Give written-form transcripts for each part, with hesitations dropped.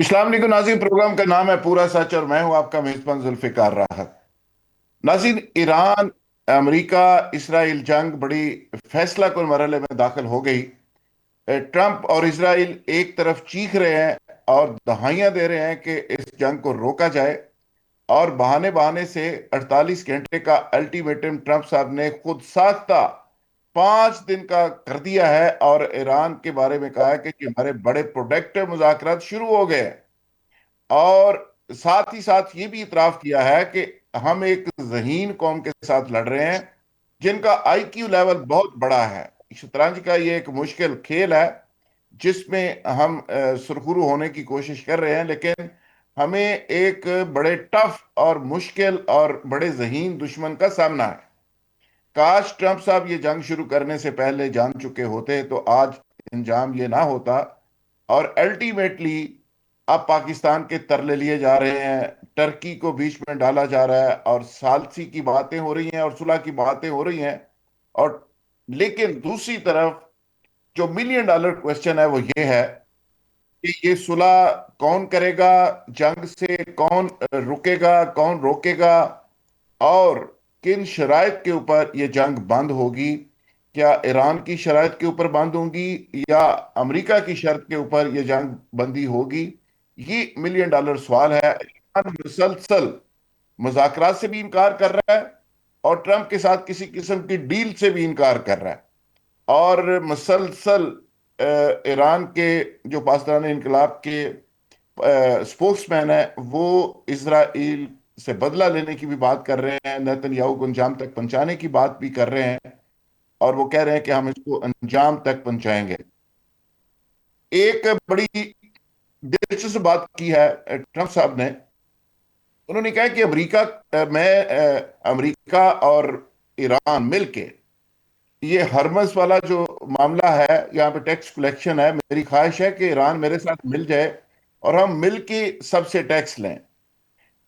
इस्लाम league नाज़रीन, programme का नाम है पूरा सच और मैं हूं आपका मेजबान जुल्फिकार राहत। नाज़रीन, ईरान अमेरिका इसराइल जंग बड़ी फैसला कुन मरहले में दाखिल हो गई। ट्रंप और इसराइल एक तरफ चीख रहे हैं और दहाइयां दे रहे हैं कि इस जंग को रोका जाए, और बहाने बहाने से 48 घंटे का अल्टीमेटम ट्रंप साहब ने खुद साख्ता 5 दिन का कर दिया है और ईरान के बारे में कहा है कि हमारे बड़े प्रोडक्टिव मुज़ाकरात शुरू हो गए हैं। और साथ ही साथ ये भी इतराफ किया है कि हम एक ज़हीन कौम के साथ लड़ रहे हैं जिनका आईक्यू लेवल बहुत बड़ा है। शतरंज का ये एक मुश्किल खेल है जिसमें हम सुरखुरू होने की कोशिश कर रहे हैं, लेकिन हमें एक बड़े टफ और मुश्किल और बड़े ज़हीन दुश्मन का सामना है। काश ट्रंप साहब ये जंग शुरू करने से पहले जान चुके होते तो आज अंजाम ये ना होता। और अल्टीमेटली अब पाकिस्तान के तरले लिए जा रहे हैं, टर्की को बीच में डाला जा रहा है और सालसी की बातें हो रही हैं और सुलह की बातें हो रही हैं। और लेकिन दूसरी तरफ जो मिलियन डॉलर क्वेश्चन है वो ये है कि ये सुलह कौन करेगा, जंग से कौन रुकेगा, कौन रोकेगा, और किन शराइत के ऊपर ये जंग बंद होगी। क्या ईरान की शराइत के ऊपर बंद होगी या अमेरिका की शर्त के ऊपर ये जंग बंदी होगी? ये मिलियन डॉलर सवाल है। ईरान मुसलसल मुज़ाकरात से भी इनकार कर रहा है और ट्रंप के साथ किसी किस्म की डील से भी इनकार कर रहा है। और मुसलसल ईरान के जो पासदान इनकलाब के स्पोक्समैन है वो इसराइल से बदला लेने की भी बात कर रहे हैं, नेतन्याहू को अंजाम तक पहुंचाने की बात भी कर रहे हैं। और वो कह रहे हैं कि हम इसको अंजाम तक पहुंचाएंगे। एक बड़ी दिलचस्प बात की है ट्रंप साहब ने। उन्होंने कहा कि अमेरिका और ईरान मिलके ये हरमस वाला जो मामला है, यहाँ पे टैक्स कलेक्शन है, मेरी ख्वाहिश है कि ईरान मेरे साथ मिल जाए और हम मिल के सबसे टैक्स लें।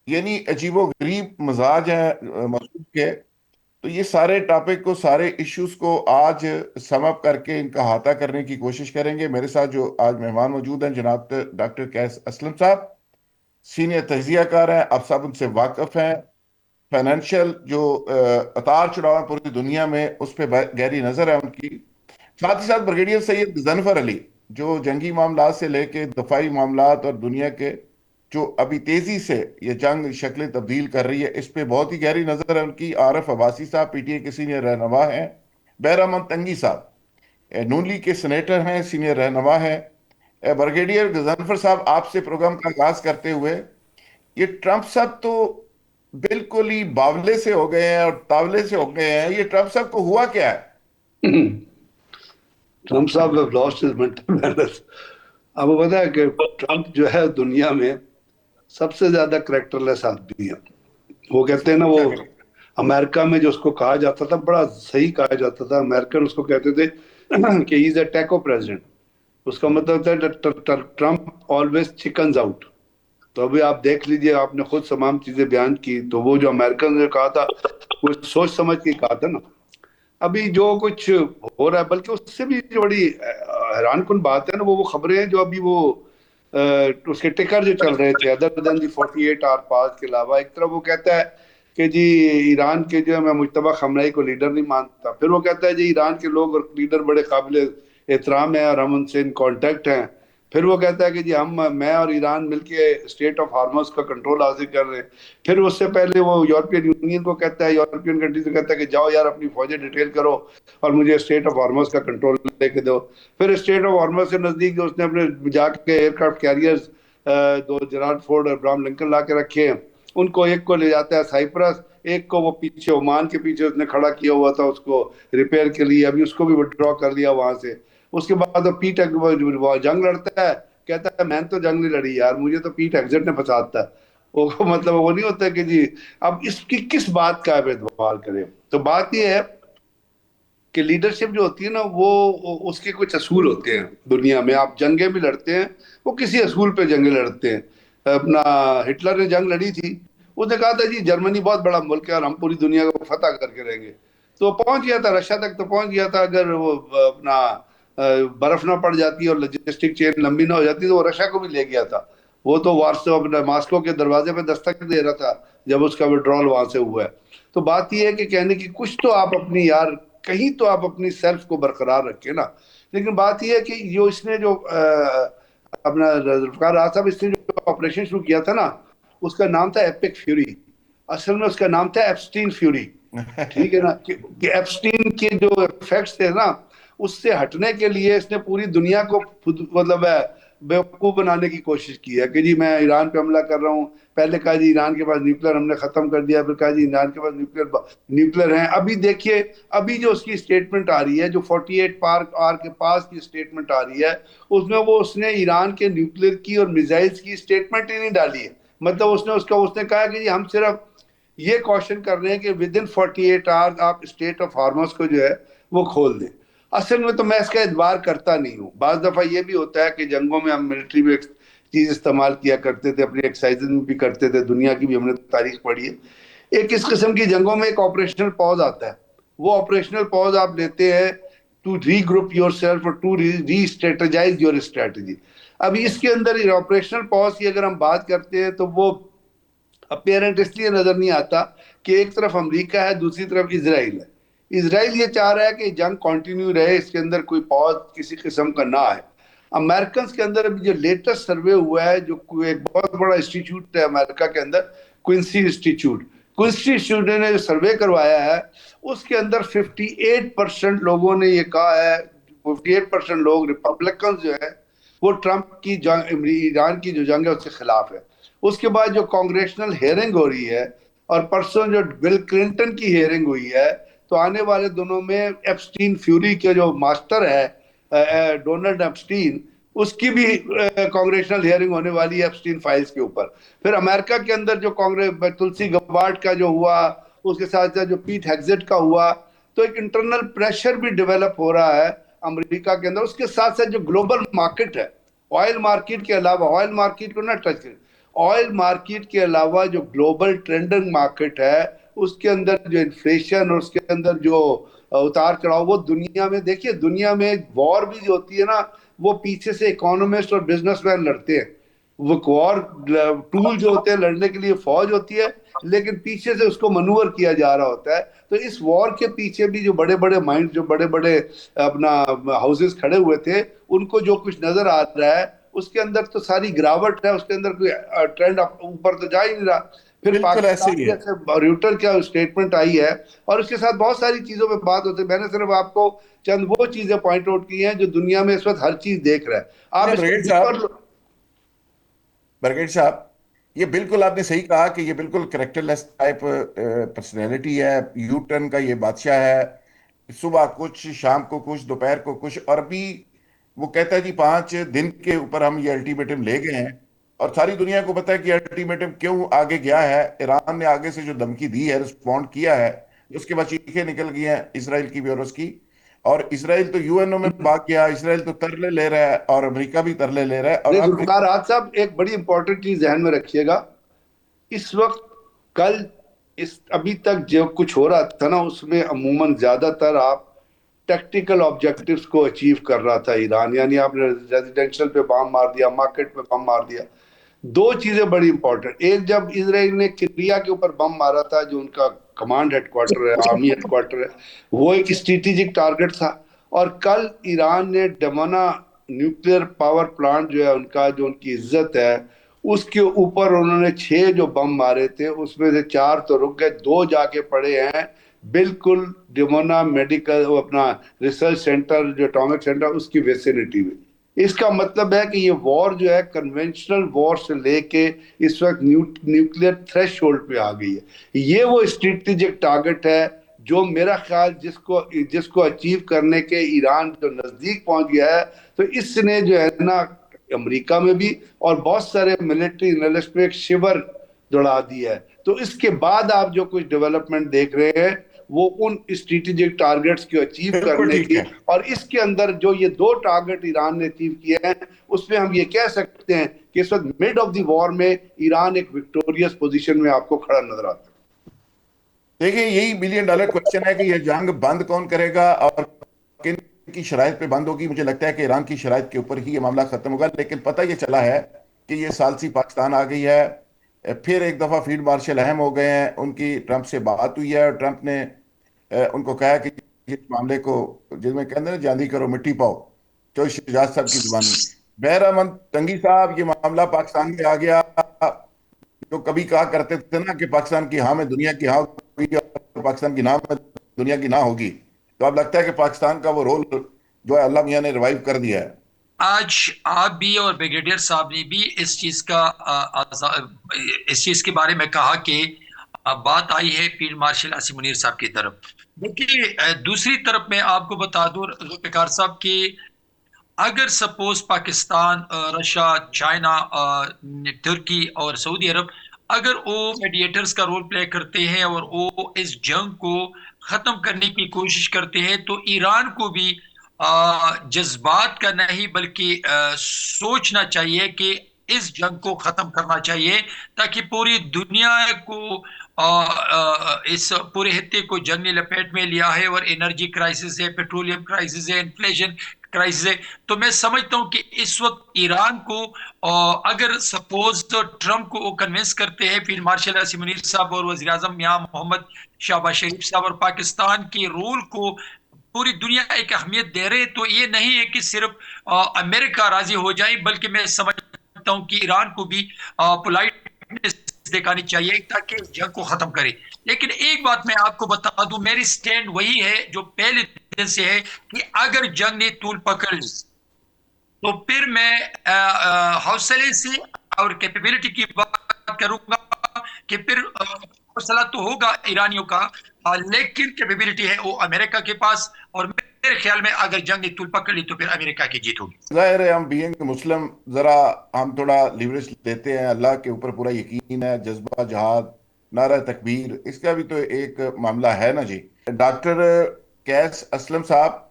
यानी अजीबो गरीब मिजाज है मसूद के। तो ये सारे टॉपिक को, सारे इश्यूज को आज सम अप करके इनका अहाता करने की कोशिश करेंगे। मेरे साथ जो आज मेहमान मौजूद हैं, जनाब डॉक्टर कैस असलम साहब, सीनियर तजियाकार हैं, आप सब उनसे वाकिफ हैं। फाइनेंशियल जो उतार चढ़ाव है पूरी दुनिया में उस पर गहरी नजर है उनकी। साथ ही साथ ब्रिगेडियर सैयद जनफर अली, जो जंगी मामला से लेके दफाई मामलात और दुनिया के जो अभी तेजी से ये जंग शक्लें तब्दील कर रही है, इस पे बहुत ही गहरी नजर है उनकी। आरफ अब्बासी साहब पीटीए के सीनियर रहनुमा हैं। बैरामन तंगी साहब नून लीग के सेनेटर हैं, सीनियर रहनुमा हैं। ब्रिगेडियर गजनफर साहब, आपसे प्रोग्राम का आगाज करते हुए, ये ट्रंप साहब तो बिल्कुल ही बावले से हो गए हैं और तावले से हो गए हैं। ये ट्रंप साहब को हुआ क्या है? ट्रम्प साहब have lost his mental balance. आपको पता है कि ट्रम्प जो है दुनिया में सबसे ज्यादा करेक्टरलेस आदमी है। वो कहते हैं ना, वो क्या करें? अमेरिका में जो उसको कहा जाता था, बड़ा सही कहा जाता था, अमेरिकन उसको कहते थे कि ही इज अ टेको प्रेसिडेंट। उसका मतलब होता है ट्रम्प ऑलवेज चिकन्स आउट। तो अभी आप देख लीजिए, आपने खुद तमाम चीजें बयान की, तो वो जो अमेरिकन ने कहा था वो सोच समझ के कहा था ना। अभी जो कुछ हो रहा है, बल्कि उससे भी जो बड़ी हैरान कुन बात है ना, वो खबरें हैं जो अभी वो उसके टिकर जो चल रहे थे, अदर देन दी 48 आवर पास के अलावा, एक तरफ वो कहता है कि जी ईरान के जो है, मैं मुज्तबा खमनाई को लीडर नहीं मानता। फिर वो कहता है जी ईरान के लोग और लीडर बड़े काबिल एहतराम है और हम उनसे इन कांटेक्ट हैं। फिर वो कहता है कि जी हम मैं और ईरान मिलके स्टेट ऑफ हार्मस का कंट्रोल हासिल कर रहे हैं। फिर उससे पहले वो यूरोपियन यूनियन को कहता है, यूरोपियन कंट्रीज को कहता है कि जाओ यार अपनी फौजें डिटेल करो और मुझे स्टेट ऑफ हार्मस का कंट्रोल लेके दो। फिर स्टेट ऑफ हार्मस से नजदीक जो उसने अपने जाके एयरक्राफ्ट कैरियर्स दो जेराल्ड फोर्ड और अब्राहम लिंकन ला के रखे हैं। उनको एक को ले जाता है साइप्रस, एक को वो पीछे ओमान के पीछे उसने खड़ा किया हुआ था उसको रिपेयर के लिए, अभी उसको भी विड्रॉ कर लिया वहां से। उसके बाद वो पीट जंग लड़ता है, कहता है मैंने तो जंग नहीं लड़ी यार, मुझे तो पीट एग्जिट ने फंसाता है। वो मतलब वो नहीं होता कि जी अब इसकी किस बात का आप एतबार करें। तो बात ये है कि लीडरशिप जो होती है ना, वो उसके कुछ असूल होते हैं दुनिया में। आप जंगें भी लड़ते हैं, वो किसी असूल पे जंगें लड़ते हैं। अपना हिटलर ने जंग लड़ी थी, उसने कहा था जी जर्मनी बहुत बड़ा मुल्क है और हम पूरी दुनिया को फतह करके रहेंगे। तो पहुंच गया था रशिया तक, तो पहुंच गया था। अगर वो अपना बर्फ ना पड़ जाती और लॉजिस्टिक चेन लंबी ना हो जाती तो वो रशिया को भी ले गया था। वो तो वार्सो अपने मास्को के दरवाजे पे दस्तक दे रहा था जब उसका विड्रॉल वहां से हुआ है। तो बात ये है कि कहने की कुछ तो आप अपनी यार, कहीं तो आप अपनी सेल्फ को बरकरार रखें ना। लेकिन बात ये है कि जो इसने जो अपना जुल्फकार राज साहब, इसने जो ऑपरेशन शुरू किया था ना, उसका नाम था एपिक फ्यूरी। असल में उसका नाम था एप्स्टीन फ्यूरी। ठीक है ना, कि एप्स्टीन के जो इफेक्ट्स थे ना, उससे हटने के लिए इसने पूरी दुनिया को मतलब है बेवकूफ बनाने की कोशिश की है कि जी मैं ईरान पे हमला कर रहा हूँ। पहले कहा जी ईरान के पास न्यूक्लियर हमने खत्म कर दिया, फिर कहा जी ईरान के पास न्यूक्लियर न्यूक्लियर है। अभी देखिए, अभी जो उसकी स्टेटमेंट आ रही है, जो 48 पार आर के पास की स्टेटमेंट आ रही है, उसमें वो उसने ईरान के न्यूक्लियर की और मिसाइल्स की स्टेटमेंट ही नहीं डाली है। मतलब उसने कहा कि जी हम सिर्फ ये क्वेश्चन कर रहे हैं कि विद इन 48 आवर्स आप स्टेट ऑफ हार्मस को जो है वो खोल दें। असल में तो मैं इसका इतबार करता नहीं हूँ। बाज दफा ये भी होता है कि जंगों में हम मिलिट्री में एक चीज इस्तेमाल किया करते थे, अपनी एक्सरसाइजेज में भी करते थे, दुनिया की भी हमने तारीख पढ़ी है। एक इस किस्म की जंगों में एक ऑपरेशनल पॉज आता है। वो ऑपरेशनल पॉज आप लेते हैं टू रीग्रुप योर सेल्फ और to restrategize your strategy. अभी इसके अंदर ऑपरेशनल पॉज की अगर हम बात करते हैं तो वो अपेरेंट इसलिए नजर नहीं आता कि एक तरफ अमेरिका है, दूसरी तरफ इसराइल है। इसराइल ये चाह रहा है कि जंग कंटिन्यू रहे, इसके अंदर कोई पॉज किसी किस्म का ना है। अमेरिकन के अंदर अभी जो लेटेस्ट सर्वे हुआ है, जो एक बहुत बड़ा इंस्टीट्यूट है अमेरिका के अंदर, क्विंसी इंस्टीट्यूट, क्विंसी इंस्टीट्यूट ने जो सर्वे करवाया है, उसके अंदर 58% लोगों ने ये कहा है, 58% लोग रिपब्लिकन जो है वो ट्रंप की जंग, ईरान की जो जंग है उसके खिलाफ है। उसके बाद जो कांग्रेशनल हेयरिंग हो रही है, और परसों जो बिल क्लिंटन की हेयरिंग हुई है, तो आने वाले दिनों में एप्स्टीन फ्यूरी के जो मास्टर है डोनाल्ड एप्स्टीन, उसकी भी कांग्रेशनल हियरिंग होने वाली है एप्स्टीन फाइल्स के ऊपर। फिर अमेरिका के अंदर जो कांग्रेस तुलसी गबार्ड का जो हुआ, उसके साथ साथ जो पीट हेग्जेट का हुआ, तो एक इंटरनल प्रेशर भी डेवलप हो रहा है अमेरिका के अंदर। उसके साथ साथ जो ग्लोबल मार्केट है, ऑयल मार्केट के अलावा, ऑयल मार्केट को ना टच करें, ऑयल मार्केट के अलावा जो ग्लोबल ट्रेंडिंग मार्केट है, उसके अंदर जो इन्फ्लेशन और उसके अंदर जो उतार चढ़ाव, वो दुनिया में देखिए, दुनिया में वॉर भी जो होती है ना, वो पीछे से इकोनॉमिस्ट और बिजनेसमैन लड़ते हैं। वो वॉर टूल जो होते हैं लड़ने के लिए फौज होती है, लेकिन पीछे से उसको मनूवर किया जा रहा होता है। तो इस वॉर के पीछे भी जो बड़े बड़े माइंड, जो बड़े बड़े अपना हाउसेस खड़े हुए थे, उनको जो कुछ नजर आ रहा है उसके अंदर तो सारी गिरावट है, उसके अंदर कोई ट्रेंड ऊपर तो जा ही नहीं रहा। फिर बिल्कुल ऐसे पाकिस्तान ही है। जैसे रूटर का स्टेटमेंट आई है, और उसके साथ बहुत सारी चीजों पे बात होती है। मैंने सिर्फ आपको चंद वो चीजें पॉइंट आउट की हैं जो दुनिया में इस वक्त हर चीज देख रहा है। आप नहीं, इसको ब्रिगेड साहब, डीपर। बरगेट साहब, ये बिल्कुल आपने सही कहा कि ये बिल्कुल करेक्टरलेस टाइप पर्सनैलिटी है। यू टर्न का ये बादशाह है। सुबह कुछ, शाम को कुछ, दोपहर को कुछ, और अभी वो कहता है जी 5 दिन के ऊपर हम ये अल्टीमेटम ले गए हैं। और सारी दुनिया को पता है कि अल्टीमेटम क्यों आगे गया है। ईरान ने आगे से जो धमकी दी है, रिस्पॉन्ड किया है, उसके बाद चीखें निकल गई हैं इसराइल की भी और उसकी। और इसराइल तो यूएनओ में भाग गया, इसराइल तो तरले ले रहा है, और अमेरिका भी तरले ले रहा है, और नहीं, अब जुल्फकार राज साहब, एक बड़ी इंपॉर्टेंट चीज ध्यान में रखिएगा। इस वक्त, कल, इस अभी तक जो कुछ हो रहा था ना, उसमें अमूमन ज्यादातर आप टैक्टिकल ऑब्जेक्टिव्स को अचीव कर रहा था ईरान। यानी आपने रेजिडेंशियल पे बम मार दिया, मार्केट पे बम मार दिया। दो चीजें बड़ी इंपॉर्टेंट, एक जब इसराइल ने क्रिया के ऊपर बम मारा था, जो उनका कमांड हेडक्वार्टर है, आर्मी हेडक्वार्टर है, वो एक स्ट्रेटेजिक टारगेट था। और कल ईरान ने डमना न्यूक्लियर पावर प्लांट जो है उनका, जो उनकी इज्जत है, उसके ऊपर उन्होंने 6 जो बम मारे थे, उसमें से 4 तो रुक गए, 2 जाके पड़े हैं बिल्कुल डिमोना मेडिकल, वो अपना रिसर्च सेंटर जो एटॉमिक सेंटर, उसकी वेसिनिटी में। इसका मतलब है कि ये वॉर जो है कन्वेंशनल वॉर से लेके इस वक्त न्यूक्लियर थ्रेशोल्ड पे आ गई है। ये वो स्ट्रेटेजिक टारगेट है जो मेरा ख्याल जिसको जिसको अचीव करने के ईरान जो नजदीक पहुंच गया है। तो इसने जो है ना, अमेरिका में भी और बहुत सारे मिलिट्री एनालिस्ट में एक शिवर दौड़ा दिया है। तो इसके बाद आप जो कुछ डेवलपमेंट देख रहे हैं, वो उन स्ट्रेटेजिक टारगेट्स को अचीव बिल्कुल करने ठीक की, है। और इसके अंदर जो ये 2 टारगेट ईरान ने अचीव किए हैं, उसमें हम ये कह सकते हैं कि इस वक्त मिड ऑफ द वॉर में ईरान एक विक्टोरियस पोजीशन में आपको खड़ा नजर आता है। देखिए, यही $1 बिलियन क्वेश्चन है कि यह जंग बंद कौन करेगा और किन की शराइत पे बंद होगी। मुझे लगता है कि ईरान की शराइत के ऊपर ही ये मामला खत्म होगा। लेकिन पता ये चला है कि ये सालसी पाकिस्तान आ गई है। फिर एक दफ़ा फील्ड मार्शल अहम हो गए हैं, उनकी ट्रंप से बात हुई है और ट्रंप ने उनको कहा कि इस मामले को, जिसमें कहते हैं ना, जांदी करो मिट्टी पाओ, जो शहजाद साहब की जुबानी। बहरामंद तंगी साहब, ये मामला पाकिस्तान में आ गया। जो कभी कहा करते थे ना कि पाकिस्तान की हाँ में दुनिया की हाँ होगी और पाकिस्तान की ना में दुनिया की ना होगी, तो अब लगता है कि पाकिस्तान का वो रोल जो है अल्लाह मियाँ ने रिवाइव कर दिया है। आज आप भी और ब्रिगेडियर साहब ने भी इस चीज का इस चीज के बारे में कहा कि बात आई है फील्ड मार्शल आसिम मुनीर साहब की तरफ। देखिए, दूसरी तरफ मैं आपको बता दूं जुल्फिकार साहब कि अगर सपोज पाकिस्तान, रशिया, चाइना, तुर्की और सऊदी अरब अगर वो मेडिएटर्स का रोल प्ले करते हैं और वो इस जंग को खत्म करने की कोशिश करते हैं, तो ईरान को भी जज्बात का नहीं बल्कि सोचना चाहिए कि इस जंग को खत्म करना चाहिए, ताकि पूरी दुनिया को इस पूरे हिस्से को जंग ने लपेट में लिया है और एनर्जी क्राइसिस है, पेट्रोलियम क्राइसिस है, इन्फ्लेशन क्राइसिस है। तो मैं समझता हूं कि इस वक्त ईरान को अगर सपोज तो ट्रंप को वो कन्विंस करते हैं फील्ड मार्शल आसिम मुनीर साहब और वजीर आजम मियां मोहम्मद शहबाज शरीफ साहब और पाकिस्तान के रोल को पूरी दुनिया एक अहमियत दे रहे, तो ये नहीं है कि सिर्फ अमेरिका राजी हो जाए, बल्कि मैं समझता हूं कि ईरान को भी पोलाइटनेस दिखानी चाहिए ताकि इस जंग को खत्म करे। लेकिन एक बात मैं आपको बता दूं, मेरी स्टैंड वही है जो पहले दिन से है कि अगर जंग ने तूल पकड़ ली तो फिर मैं हौसले से और कैपेबिलिटी की बात करूंगा कि फिर हौसला तो होगा ईरानियों का, लेकिन कैपेबिलिटी है वो अमेरिका के पास। और मेरे ख्याल में अगर जंग ने तूल पकड़ ली तो फिर अमेरिका की जीत होगी। जाहिर है, हम बीइंग मुस्लिम जरा हम थोड़ा लिवरेज लेते हैं, अल्लाह के ऊपर पूरा यकीन है, जज्बा जहाद, नारा तकबीर, इसका भी तो एक मामला है ना जी। डॉक्टर कैस असलम साहब,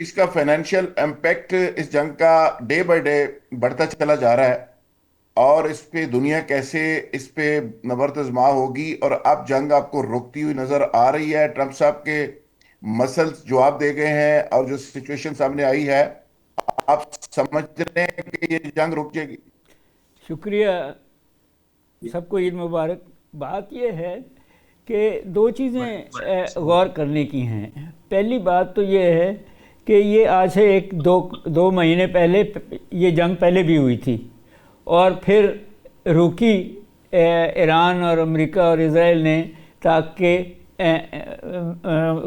इसका फाइनेंशियल इम्पैक्ट इस जंग का डे बाय डे बढ़ता चला जा रहा है, और इस पे दुनिया कैसे इस पे नबर्द आजमा होगी, और अब जंग आपको रुकती हुई नजर आ रही है? ट्रंप साहब के मसल्स जवाब दे गए हैं और जो सिचुएशन सामने आई है, आप समझ रहे हैं कि ये जंग रुक जाएगी? शुक्रिया, सबको ईद मुबारक। बात यह है कि दो चीज़ें गौर करने की हैं। पहली बात तो ये है कि ये आज से दो महीने पहले ये जंग पहले भी हुई थी और फिर रुकी ईरान और अमेरिका और इज़राइल ने ताकि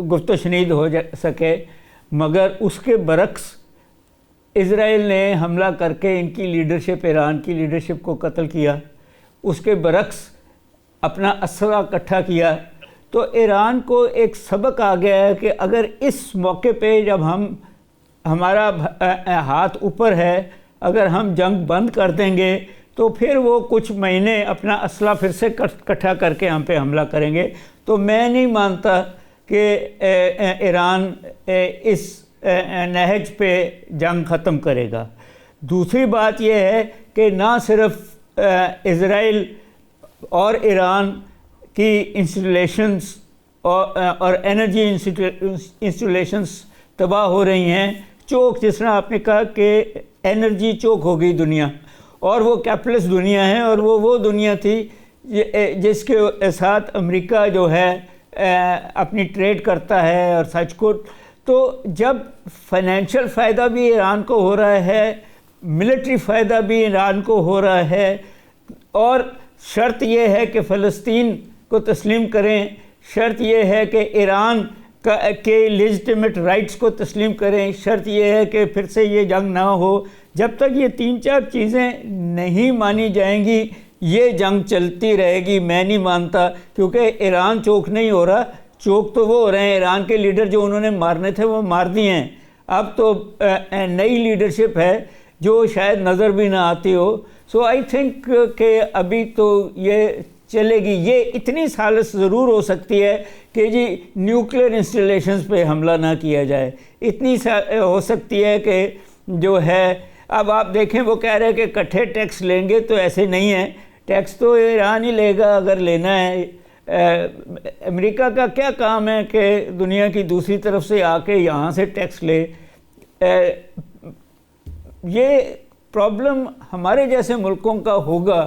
गुफ्त शनीद हो सके, मगर उसके बरक्स इज़राइल ने हमला करके इनकी लीडरशिप, ईरान की लीडरशिप को कत्ल किया। उसके बरक्स अपना असला इकट्ठा किया। तो ईरान को एक सबक आ गया है कि अगर इस मौके पे जब हमारा हाथ ऊपर है, अगर हम जंग बंद कर देंगे तो फिर वो कुछ महीने अपना असला फिर से इकट्ठा करके हम पे हमला करेंगे। तो मैं नहीं मानता कि ईरान इस नहज पे जंग ख़त्म करेगा। दूसरी बात यह है कि ना सिर्फ इज़राइल और ईरान की इंस्टॉलेशंस और एनर्जी इंस्टॉलेशंस तबाह हो रही हैं। चोक, जिस तरह आपने कहा कि एनर्जी चोक हो गई दुनिया, और वो कैपिटलिस्ट दुनिया है, और वो दुनिया थी जिसके साथ अमेरिका जो है अपनी ट्रेड करता है और सच को। तो जब फाइनेंशियल फ़ायदा भी ईरान को हो रहा है, मिलिट्री फ़ायदा भी ईरान को हो रहा है, और शर्त यह है कि फ़लस्तीन को तस्लीम करें, शर्त यह है कि ईरान के लेजिटिमेट राइट्स को तस्लीम करें, शर्त यह है कि फिर से ये जंग ना हो। जब तक ये 3-4 चीज़ें नहीं मानी जाएंगी ये जंग चलती रहेगी। मैं नहीं मानता, क्योंकि ईरान चोक नहीं हो रहा, चोक तो वो हो रहे हैं, ईरान के लीडर जो उन्होंने मारने थे वो मार दिए हैं। अब तो नई लीडरशिप है जो शायद नज़र भी ना आती हो। सो आई थिंक कि अभी तो ये चलेगी। ये इतनी सालस ज़रूर हो सकती है कि जी न्यूक्लियर इंस्टॉलेशंस पे हमला ना किया जाए, इतनी हो सकती है कि जो है, अब आप देखें वो कह रहे हैं कि इकट्ठे टैक्स लेंगे, तो ऐसे नहीं है। टैक्स तो ईरान ही लेगा अगर लेना है। अमेरिका का क्या काम है कि दुनिया की दूसरी तरफ से आके यहाँ से टैक्स ले? ये प्रॉब्लम हमारे जैसे मुल्कों का होगा।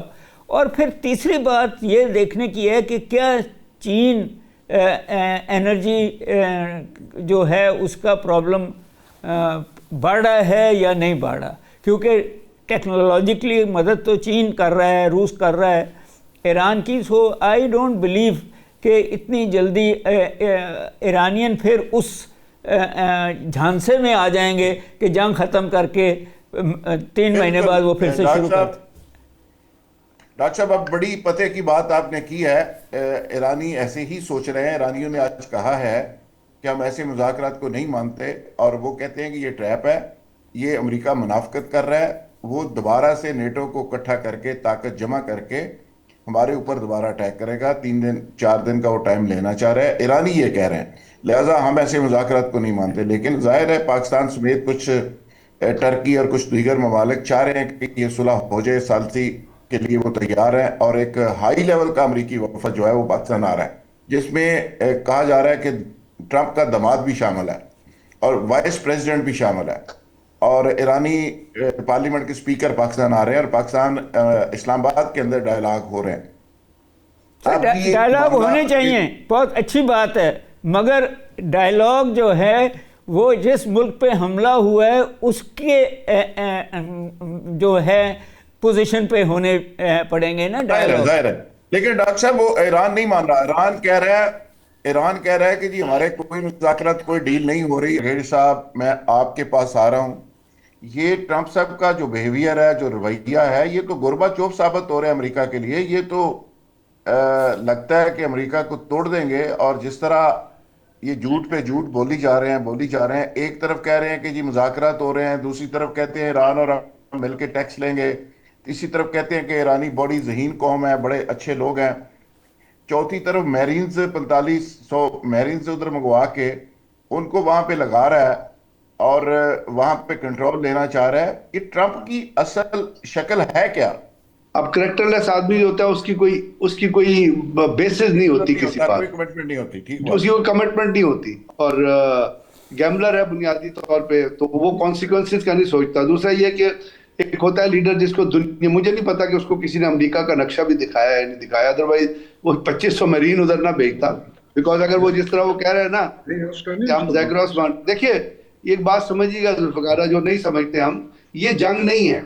और फिर तीसरी बात ये देखने की है कि क्या चीन एनर्जी जो है उसका प्रॉब्लम बढ़ा है या नहीं बढ़ा, क्योंकि टेक्नोलॉजिकली मदद तो चीन कर रहा है, रूस कर रहा है ईरान की। सो आई डोंट बिलीव कि इतनी जल्दी ईरानियन फिर उस झांसे में आ जाएंगे कि जंग ख़त्म करके 3 महीने बाद वो फिर से शुरू कर। डॉक्टर साहब, अब बड़ी पते की बात आपने की है। ईरानी ऐसे ही सोच रहे हैं। ईरानियों ने आज कहा है कि हम ऐसे मुज़ाकरात को नहीं मानते, और वो कहते हैं कि ये ट्रैप है, ये अमेरिका मुनाफकत कर रहा है। वो दोबारा से नेटो को इकट्ठा करके ताकत जमा करके हमारे ऊपर दोबारा अटैक करेगा। 3 दिन 4 दिन का वो टाइम लेना चाह रहा है, ईरानी ये कह रहे हैं। लिहाजा हम ऐसे मुज़ाकरात को नहीं मानते। लेकिन जाहिर है पाकिस्तान समेत कुछ टर्की और कुछ दीगर ममालिक चाह रहे हैं कि ये सुलह हो जाए। सालसी के लिए वो तैयार है, और एक हाई लेवल का अमरीकी वफद जो है वो पाकिस्तान आ रहा है, जिसमें कहा जा रहा है कि ट्रंप का दामाद भी शामिल है और वाइस प्रेसिडेंट भी शामिल है, और ईरानी पार्लियामेंट के स्पीकर पाकिस्तान आ रहे हैं, और पाकिस्तान इस्लामाबाद के अंदर डायलॉग हो रहे हैं। डायलॉग होने चाहिए, बहुत अच्छी बात है, मगर डायलॉग जो है वो जिस मुल्क पे हमला हुआ है उसके जो है पोजीशन पे होने पड़ेंगे ना डायलॉग। जाहिर है। लेकिन डॉक्टर साहब वो ईरान नहीं मान रहा। ईरान कह रहा है कि जी हमारे कोई मुज़ाकरात, कोई डील नहीं हो रही। रेड साहब, मैं आपके पास आ रहा हूँ। ये ट्रंप साहब का जो बिहेवियर है, जो रवैया है, ये तो गोरबाचोफ साबित हो रहा है अमेरिका के लिए। ये तो लगता है कि अमेरिका को तोड़ देंगे। और जिस तरह ये झूठ पे झूठ बोली जा रहे हैं। एक तरफ कह रहे हैं कि जी मुज़ाकरात हो रहे हैं, दूसरी तरफ कहते हैं ईरान और हम मिलकर टैक्स लेंगे, तीसरी तरफ कहते हैं कि ईरानी बड़ी ज़हीन कौम है, बड़े अच्छे लोग हैं, चौथी तरफ मैरीन्स 4500 मैरीन्स उधर मंगवा के उनको वहां पे लगा रहा है और वहां पे कंट्रोल लेना चाह रहा है। ये ट्रंप की असल शक्ल है क्या? अब करेक्टरलेस आदमी होता है, उसकी कोई बेसिस नहीं होती, किसी बात, कोई कमिटमेंट नहीं होती। ठीक, उसकी कोई कमिटमेंट नहीं होती, और गैम्बलर है बुनियादी तौर पे, तो वो कॉन्सिक्वेंसेस का नहीं सोचता। दूसरा ये कि एक होता है लीडर जिसको दुनिया, मुझे नहीं पता कि उसको किसी ने अमेरिका का नक्शा भी दिखाया है नहीं दिखाया, अदरवाइज वो 2500 मरीन उधर ना भेजता। बिकॉज अगर वो जिस तरह वो कह रहे हैं ना कि हम जैग्रोस देखिए, एक बात समझिएगा जुल्फकार, जो नहीं समझते हम, ये जंग नहीं है।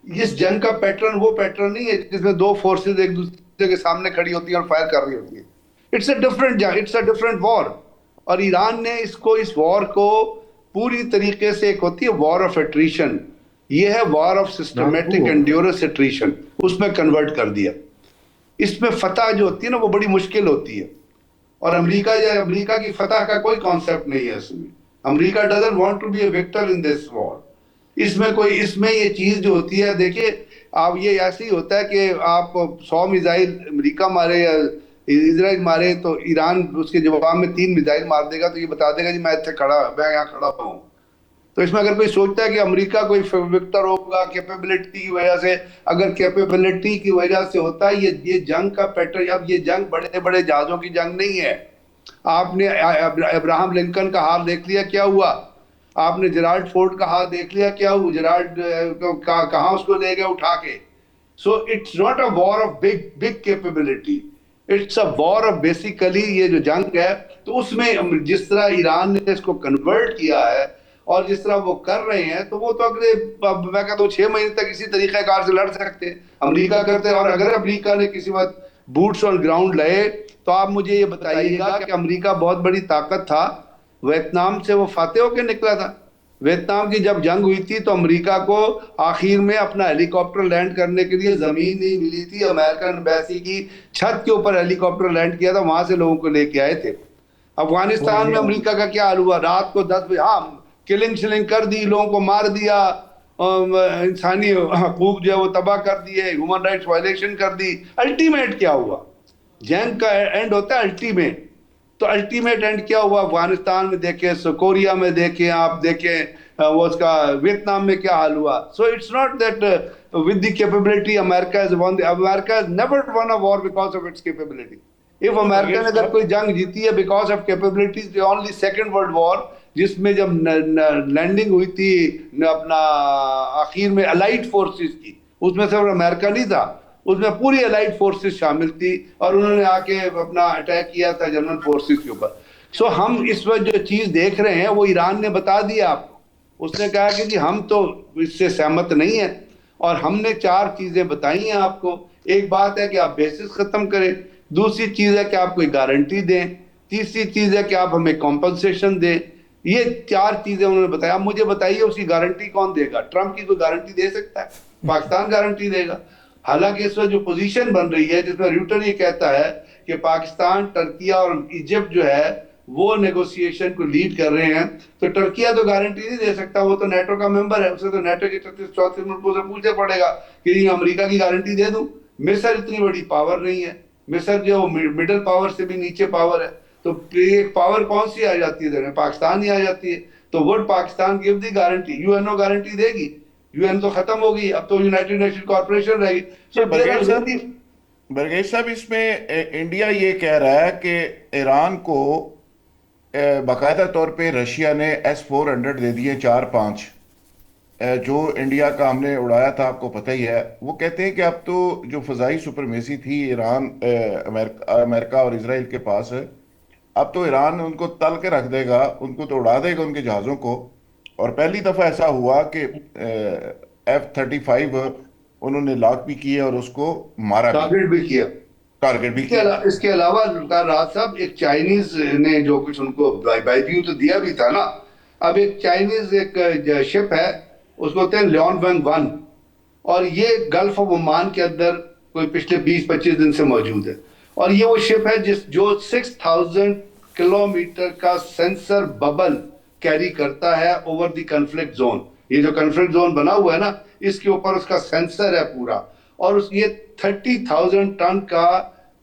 इस जंग का पैटर्न वो पैटर्न नहीं है जिसमें दो फोर्सेस एक दूसरे के सामने खड़ी होती है और फायर कर रही होती है। इट्स अ डिफरेंट जंग, इट्स अ डिफरेंट वॉर। और ईरान ने इस वॉर को पूरी तरीके से, एक होती है वॉर ऑफ एट्रीशन, ये है war of systematic endurance attrition, उसमें कन्वर्ट कर दिया। इसमें फतह जो होती है ना वो बड़ी मुश्किल होती है, और अमेरिका की फतह का कोई कॉन्सेप्ट नहीं है इसमें। America doesn't want to be a victor in this war. इसमें ये चीज जो होती है, देखिए आप, ये ऐसे ही होता है कि आप 100 मिसाइल अमेरिका मारे या इजराइल मारे, तो ईरान उसके जवाब में 3 मिसाइल मार देगा, तो ये बता देगा जी मैं यहाँ खड़ा हूँ। तो इसमें अगर कोई सोचता है कि अमेरिका कोई विक्टर होगा कैपेबिलिटी की वजह से, अगर कैपेबिलिटी की वजह से होता है ये जंग का पैटर्न। अब ये जंग बड़े बड़े जहाजों की जंग नहीं है। आपने अब्राहम लिंकन का हाल देख लिया क्या हुआ, आपने जेराल्ड फोर्ड का हाल देख लिया क्या हुआ, जेराल्ड कहाँ उसको ले गए उठा के। So it's not a war of big capability, it's a war of basically ये जो जंग है, तो उसमें जिस तरह ईरान ने इसको कन्वर्ट किया है और जिस तरह वो कर रहे हैं, तो वो तो अगले, मैं कहता हूँ 6 महीने तक इसी तरीक़ेकार से लड़ सकते हैं। अमेरिका करते हैं, और अगर अमेरिका ने किसी वक्त बूट्स ऑन ग्राउंड लाए, तो आप मुझे ये बताइएगा कि अमेरिका बहुत बड़ी ताकत था, वियतनाम से वो फातेह होकर निकला था। वियतनाम की जब जंग हुई थी तो अमेरिका को आखिर में अपना हेलीकॉप्टर लैंड करने के लिए जमीन नहीं मिली थी। अमेरिकन एम्बेसी की छत के ऊपर हेलीकॉप्टर लैंड किया था, वहां से लोगों को लेके आए थे। अफगानिस्तान में अमेरिका का क्या हाल हुआ, रात को 10 बजे हाँ किलिंग शिलिंग कर दी, लोगों को मार दिया, इंसानी हकूक जो है वो तबाह कर दिए, ह्यूमन राइट्स वायलेशन कर दी। अल्टीमेट क्या हुआ, जंग का एंड होता है अल्टीमेट। तो अल्टीमेट एंड क्या हुआ, अफगानिस्तान में देखें, कोरिया में देखें, आप देखें वो उसका वियतनाम में क्या हाल हुआ। So it's not that with the capability America has never won a war because of its capability. If America ने अगर कोई जंग जीती है because of capabilities, the only second world war जिसमें जब लैंडिंग हुई थी अपना आखिर में अलाइड फोर्सेस की, उसमें सिर्फ अमेरिका नहीं था, उसमें पूरी अलाइड फोर्सेस शामिल थी और उन्होंने आके अपना अटैक किया था जर्मन फोर्सेस के ऊपर। सो हम इस वक्त जो चीज देख रहे हैं वो ईरान ने बता दिया आपको। उसने कहा कि जी हम तो इससे सहमत नहीं है और हमने 4 चीजें बताई हैं आपको। एक बात है कि आप बेसिस खत्म करें, दूसरी चीज है कि आप कोई गारंटी दें, तीसरी चीज है कि आप हमें कॉम्पनसेशन दें। ये 4 चीजें उन्होंने बताया। मुझे बताइए उसकी गारंटी कौन देगा? ट्रंप की कोई गारंटी दे सकता है? पाकिस्तान गारंटी देगा? हालांकि इस वक्त जो पोजीशन बन रही है जिसमें रूटर ये कहता है कि पाकिस्तान, टर्किया और इजिप्ट जो है वो नेगोशिएशन को लीड कर रहे हैं, तो टर्किया तो गारंटी नहीं दे सकता, वो तो नेटो का मेंबर है, उसे तो नेटो के 34 मुल्कों से पूछना पड़ेगा कि ये अमेरिका की गारंटी दे दूं। मिस्र इतनी बड़ी पावर नहीं है, मिस्र जो मिडिल पावर से भी नीचे पावर है, तो एक पावर कौन सी आ जाती है? पाकिस्तान ही आ जाती है। तो would Pakistan give the guarantee? UNO guarantee देगी? यूएन तो खत्म हो गई, अब तो यूनाइटेड नेशन कॉर्पोरेशन रहेगी। बरगेश साहब, इसमें इंडिया ये कह रहा है कि ईरान को बाकायदा तौर पे रशिया ने S-400 दे दिए 4-5, जो इंडिया का हमने उड़ाया था, आपको पता ही है। वो कहते हैं कि अब तो जो फजाई सुपरमेसी थी ईरान, अमेरिका और इसराइल के पास है, अब तो ईरान उनको तल के रख देगा, उनको तो उड़ा देगा उनके जहाज़ों को। और पहली दफ़ा ऐसा हुआ कि F-35 उन्होंने लॉक भी किए और उसको मारा, टारगेट भी किया, टारगेट भी किया। इसके अलावा राज साहब, एक चाइनीज ने जो कुछ उनको बाइव्यू तो दिया भी था ना। अब एक चाइनीज एक शिप है, उसको कहते हैं लियोनवेंग 1, और ये गल्फ ऑफ ओमान के अंदर कोई पिछले 20-25 दिन से मौजूद है। और ये वो शिप है जो 6000 किलोमीटर का सेंसर बबल कैरी करता है ओवर द कॉन्फ्लिक्ट जोन। ये जो कॉन्फ्लिक्ट जोन बना हुआ है ना, इसके ऊपर उसका सेंसर है पूरा, और ये 30,000 टन का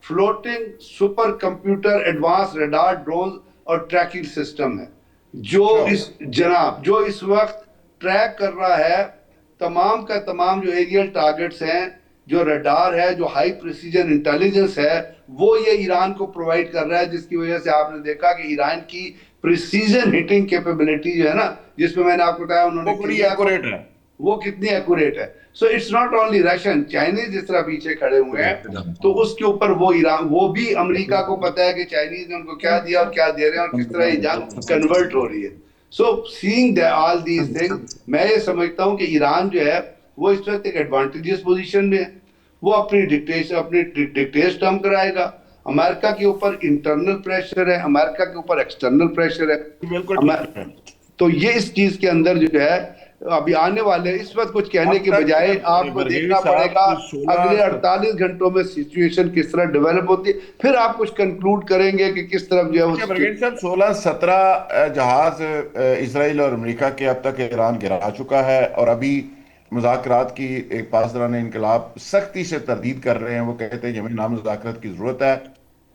floating super computer advance radar drone और ट्रैकिंग सिस्टम है, जो इस वक्त ट्रैक कर रहा है तमाम का तमाम जो एरियल टारगेट्स हैं, जो रडार है, जो हाई प्रिसीजन इंटेलिजेंस है, वो ये ईरान को प्रोवाइड कर रहा है, जिसकी वजह से आपने देखा कि ईरान की प्रिसीजन हिटिंग कैपेबिलिटी जो है ना, जिसमें मैंने आपको बताया उन्होंने वो कितनी एक्यूरेट है। So it's not only Russian, Chinese जिस तरह पीछे खड़े हुए हैं, तो उसके ऊपर वो ईरान, वो भी अमेरिका को पता है कि चाइनीज ने उनको क्या दिया और क्या दे रहे हैं और किस तरह ये जंग कन्वर्ट हो रही है। सो सीइंग ऑल दीज थिंग्स, मैं ये समझता हूँ कि ईरान जो है वो इस वक्त एक एडवांटेजियस पोजीशन में है। वो अपनी डिक्टेट टर्म कराएगा। अमेरिका के ऊपर इंटरनल प्रेशर है, अमेरिका के ऊपर एक्सटर्नल प्रेशर है। तो ये इस चीज के अंदर जो है अभी आने वाले, इस वक्त कुछ कहने के बजाय आपको देखना पड़ेगा अगले 48 घंटों में सिचुएशन किस तरह डेवलप होती है, फिर आप कुछ कंक्लूड करेंगे कि किस तरफ जो है। 16-17 जहाज इसराइल और अमेरिका के अब तक ईरान गिरा चुका है, और अभी मुज़ाकरात की एक पासदारान इनकलाब सख्ती से तरदीद कर रहे हैं। वो कहते हैं कि हमें ना मुज़ाकरत की जरूरत है,